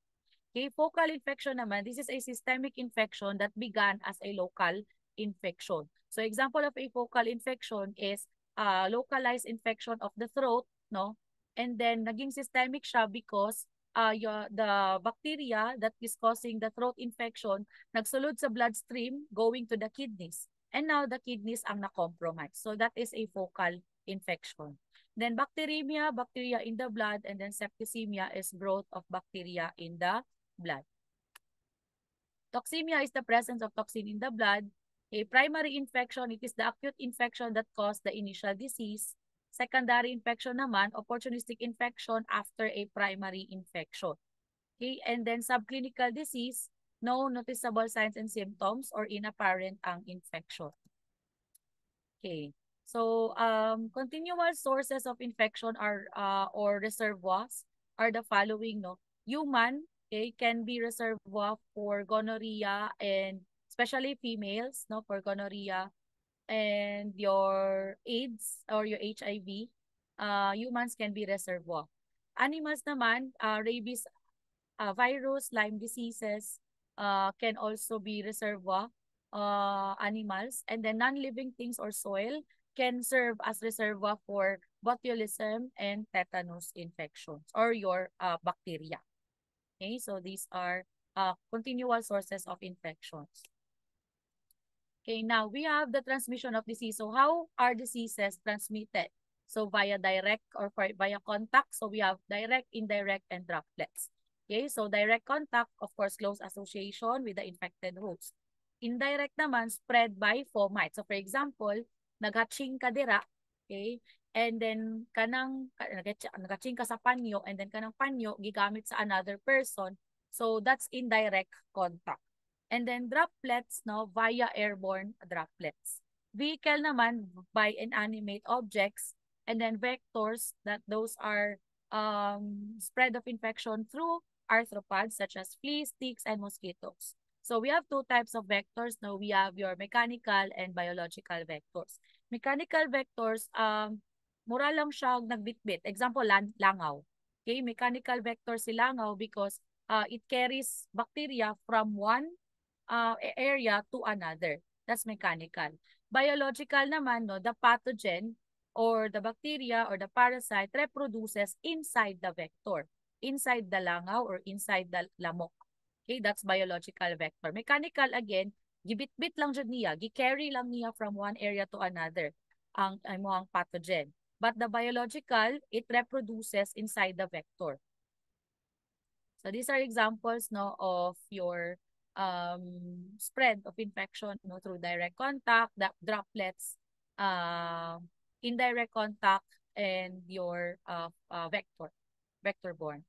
Okay, focal infection naman, this is a systemic infection that began as a local infection. So example of a focal infection is localized infection of the throat, no? And then naging systemic siya because the bacteria that is causing the throat infection nagsulod sa bloodstream going to the kidneys. And now the kidneys ang na-compromise. So that is a focal infection. Then bacteremia, bacteria in the blood, and then septicemia is growth of bacteria in the blood. Toxemia is the presence of toxin in the blood. A primary infection, it is the acute infection that caused the initial disease. Secondary infection naman, opportunistic infection after a primary infection. Okay, and then subclinical disease, no noticeable signs and symptoms or inapparent ang infection. Okay. So, continual sources of infection are or reservoirs are the following, no? Human, okay, can be reservoir for gonorrhea and especially females, no, for gonorrhea and your AIDS or your HIV. Humans can be reservoir. Animals naman, rabies virus, Lyme diseases can also be reservoir animals. And then non-living things or soil can serve as reservoir for botulism and tetanus infections or your bacteria. Okay, so these are continual sources of infections. Okay, now we have the transmission of disease. So how are diseases transmitted? So via direct or via contact. So we have direct, indirect, and droplets. Okay, so direct contact, of course, close association with the infected host. Indirect naman, spread by fomites. So for example, naghatching ka dira, okay, and then kanang naghatching ka sa panyo, and then kanang panyo gigamit sa another person. So that's indirect contact. And then droplets, no, via airborne droplets. Vehicle naman by inanimate objects. And then vectors, that those are spread of infection through arthropods such as fleas, ticks, and mosquitoes. So we have two types of vectors. Now we have your mechanical and biological vectors. Mechanical vectors, mura lang siya nagbitbit. Example, langaw. Okay, mechanical vector si langaw because it carries bacteria from one area to another. That's mechanical. Biological naman, no, the pathogen or the bacteria or the parasite reproduces inside the vector, inside the langaw or inside the lamok. Okay, that's biological vector. Mechanical, again, gibit-bit lang dyan niya, gi-carry lang niya from one area to another ang pathogen. But the biological, it reproduces inside the vector. So these are examples, no, of your spread of infection, no, through direct contact, droplets, indirect contact, and your vector-borne.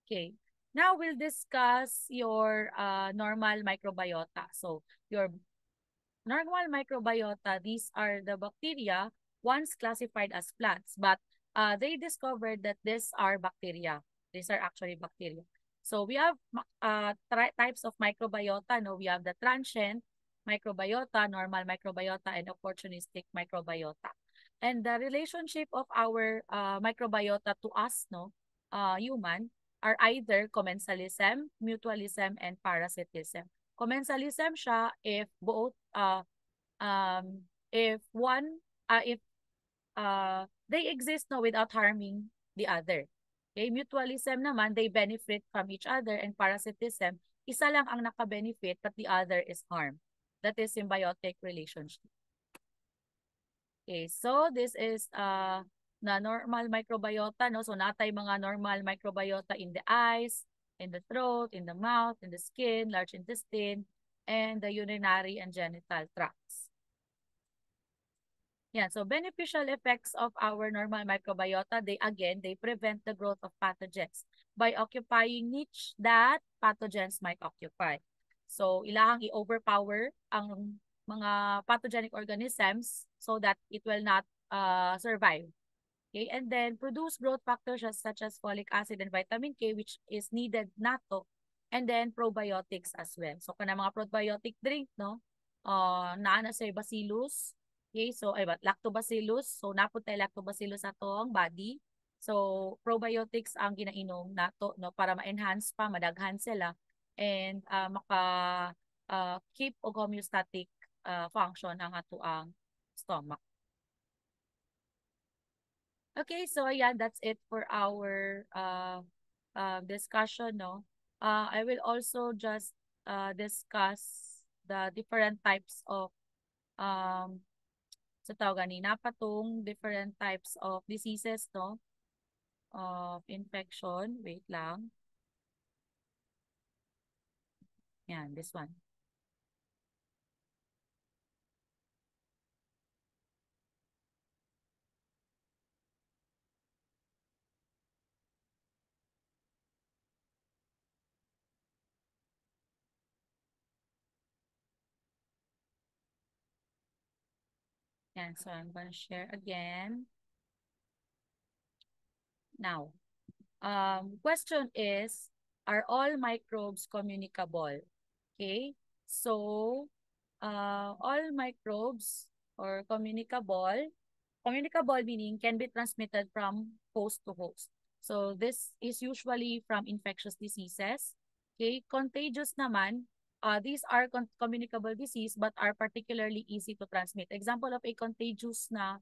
Okay, now we'll discuss your normal microbiota. So your normal microbiota, these are the bacteria once classified as plants, but they discovered that these are bacteria. These are actually bacteria. So we have types of microbiota. No, we have the transient microbiota, normal microbiota, and opportunistic microbiota. And the relationship of our microbiota to us, no, human, are either commensalism, mutualism, and parasitism. Commensalism siya if one if they exist no without harming the other. Okay, mutualism naman, they benefit from each other, and parasitism, isa lang ang naka-benefit but the other is harmed. That is symbiotic relationship. Okay, so this is na normal microbiota, no? So natay mga normal microbiota in the eyes, in the throat, in the mouth, in the skin, large intestine, and the urinary and genital tracts. Yeah, so beneficial effects of our normal microbiota, they prevent the growth of pathogens by occupying niche that pathogens might occupy. So, ilahang i-overpower ang mga pathogenic organisms so that it will not survive. Okay, and then produce growth factors such as folic acid and vitamin K, which is needed nato, and then probiotics as well. So, kana mga probiotic drink, no? Naana sa bacillus. Okay, so ay lactobacillus. So, napod tayo lactobacillus sa atong body. So, probiotics ang ginainom nato, no, para ma-enhance pa, madaghan sila, and keep og homeostatic function ang ato ang stomach. Okay, so yeah, that's it for our discussion, no? I will also just discuss the different types of sa tawag ganina patong different types of diseases, no? Of infection. Wait lang. Yan, this one. Yan, so I'm gonna share again. Now, question is, are all microbes communicable? Okay, so all microbes or communicable meaning can be transmitted from host to host. So this is usually from infectious diseases. Okay, contagious naman, these are communicable disease but are particularly easy to transmit. Example of a contagious na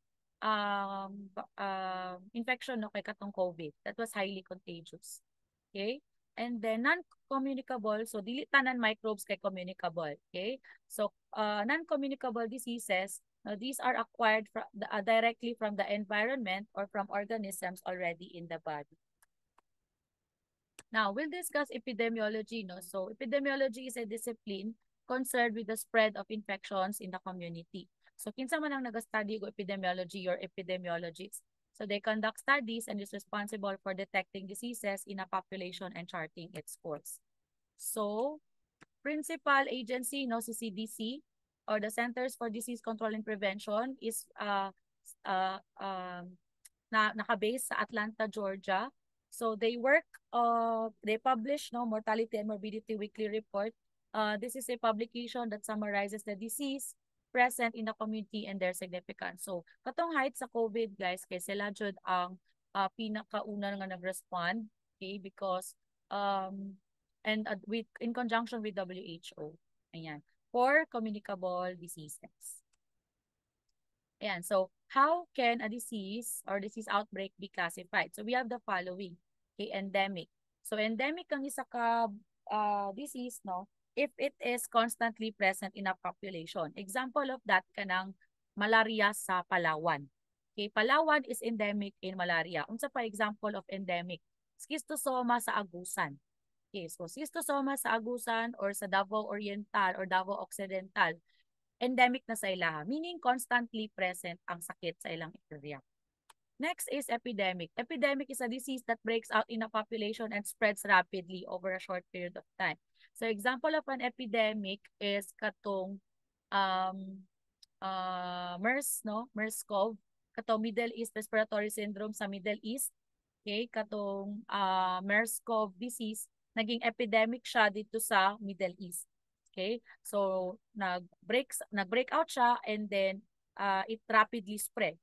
infection, no, kay katong COVID, that was highly contagious. Okay? And then non-communicable, so dili tanan microbes kay communicable. Okay? So non-communicable diseases, now these are acquired directly from the environment or from organisms already in the body. Now, we'll discuss epidemiology, no? So epidemiology is a discipline concerned with the spread of infections in the community. So kinsa man ang nag-study go epidemiology or epidemiologists. So they conduct studies and is responsible for detecting diseases in a population and charting its course. So, principal agency, no, si CDC or the Centers for Disease Control and Prevention is naka-base sa Atlanta, Georgia. So they they publish no mortality and morbidity weekly report. This is a publication that summarizes the disease present in the community and their significance. So katong height sa COVID, guys, kay sila jud ang pinakauna nga nag-respond, okay, because with in conjunction with WHO. Ayan, for communicable diseases. Ayan, so how can a disease or disease outbreak be classified? So we have the following. Okay, endemic. So endemic ang isa ka disease, no, if it is constantly present in a population. Example of that kanang malaria sa Palawan. Okay, Palawan is endemic in malaria. Unsa pa example of endemic? Schistosoma sa Agusan. Okay, so schistosoma sa Agusan or sa Davao Oriental or Davao Occidental, endemic na sa ilaha, meaning constantly present ang sakit sa ilang area. Next is epidemic. Epidemic is a disease that breaks out in a population and spreads rapidly over a short period of time. So example of an epidemic is katong MERS, no? MERS-CoV, katong Middle East Respiratory Syndrome sa Middle East. Okay, katong MERS-CoV disease, naging epidemic siya dito sa Middle East. Okay? So nag-break out siya and then it rapidly spread.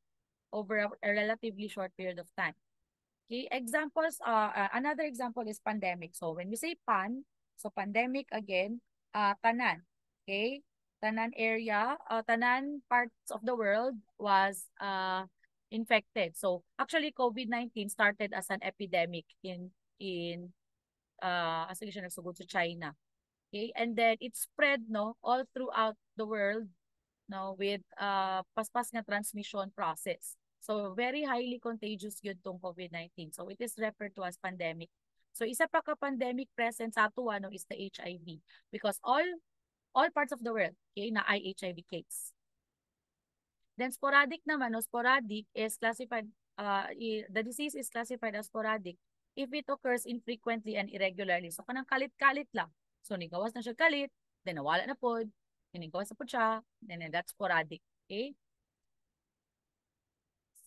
over a relatively short period of time. Okay, examples, another example is pandemic. So when we say so pandemic again, tanan. Okay, tanan area, tanan parts of the world was infected. So actually, COVID-19 started as an epidemic in as siya nagsugod sa China. Okay, and then it spread no all throughout the world no with paspas nga transmission process. So very highly contagious yun tong COVID-19. So it is referred to as pandemic. So isa pa ka pandemic present sa ato no is the HIV because all parts of the world okay na ay HIV case. Then sporadic naman no sporadic is classified the disease is classified as sporadic if it occurs infrequently and irregularly. So kanang kalit-kalit lang. So nigawas na siya kalit, then nawala na pod, gawas na po siya, then that's sporadic. Okay?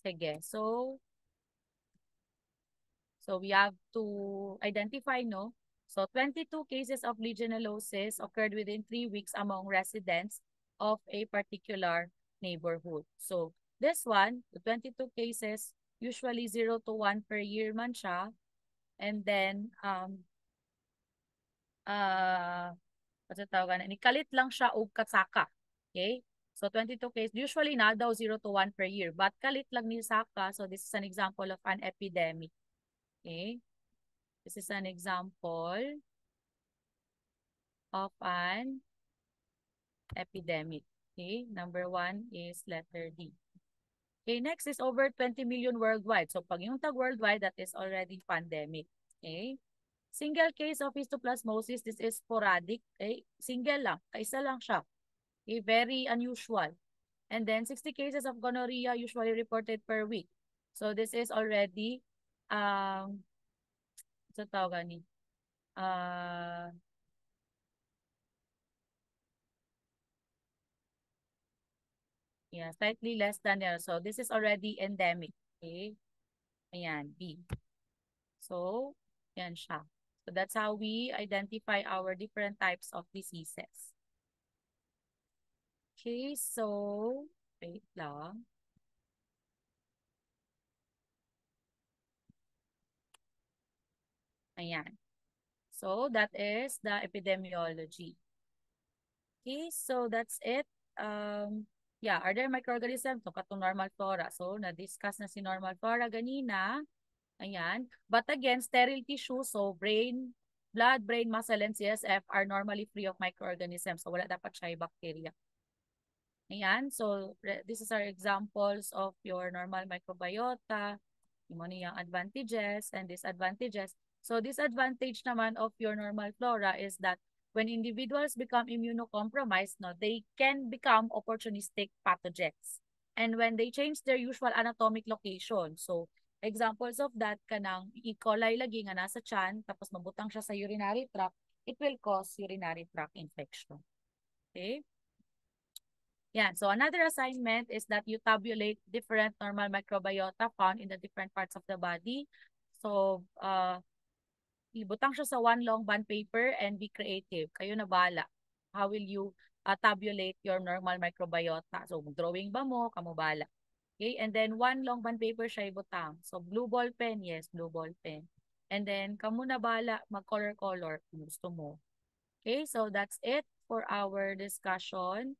Sige. So we have to identify, no? So 22 cases of legionellosis occurred within 3 weeks among residents of a particular neighborhood. So this one, the 22 cases, usually 0 to 1 per year man siya. And then, what's tawag na, nikalit lang siya og katsaka. Okay? So 22 cases, usually na daw 0 to 1 per year. But kalit lang ni Saka, so this is an example of an epidemic. Okay? This is an example of an epidemic. Okay? Number 1 is letter D. Okay, next is over 20 million worldwide. So pag yung tag worldwide, that is already pandemic. Okay? Single case of histoplasmosis, this is sporadic. Okay? Single lang. Kaisa lang siya. Okay? Very unusual. And then 60 cases of gonorrhea usually reported per week. So this is already sa tawag ni yeah, slightly less than there. So this is already endemic. Okay? Ayan, B. So, yan siya. So that's how we identify our different types of diseases. Okay, so, wait lang. Ayan. So, that is the epidemiology. Okay, so that's it. Yeah, are there microorganisms? So, katong normal flora. So, na-discuss na si normal flora ganina. Ayan. But again, sterile tissue, so blood, brain, muscle, and CSF are normally free of microorganisms. So, wala dapat siya bacteria. Ayan. So, this is our examples of your normal microbiota. Yung niyang advantages and disadvantages. So, disadvantage naman of your normal flora is that when individuals become immunocompromised, no, they can become opportunistic pathogens. And when they change their usual anatomic location, so examples of that kanang E. coli lagi nga nasa tiyan, tapos mabutang siya sa urinary tract, it will cause urinary tract infection. Okay? Yeah, so another assignment is that you tabulate different normal microbiota found in the different parts of the body. So, ibutang siya sa one long bond paper and be creative. Kayo na bahala. How will you tabulate your normal microbiota? So, drawing ba mo? Kamo bahala. Okay, and then one long bond paper siya ibutang. So, blue ball pen, yes, blue ball pen. And then, kamo na bahala, mag-color-color kung gusto mo. Okay, so that's it for our discussion.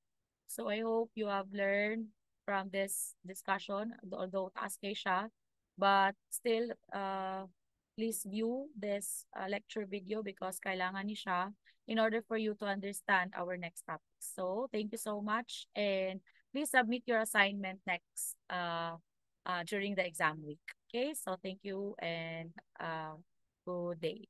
So I hope you have learned from this discussion, although taas kay siya. But still, please view this lecture video because kailangan ni siya in order for you to understand our next topic. So thank you so much and please submit your assignment next during the exam week. Okay, so thank you and good day.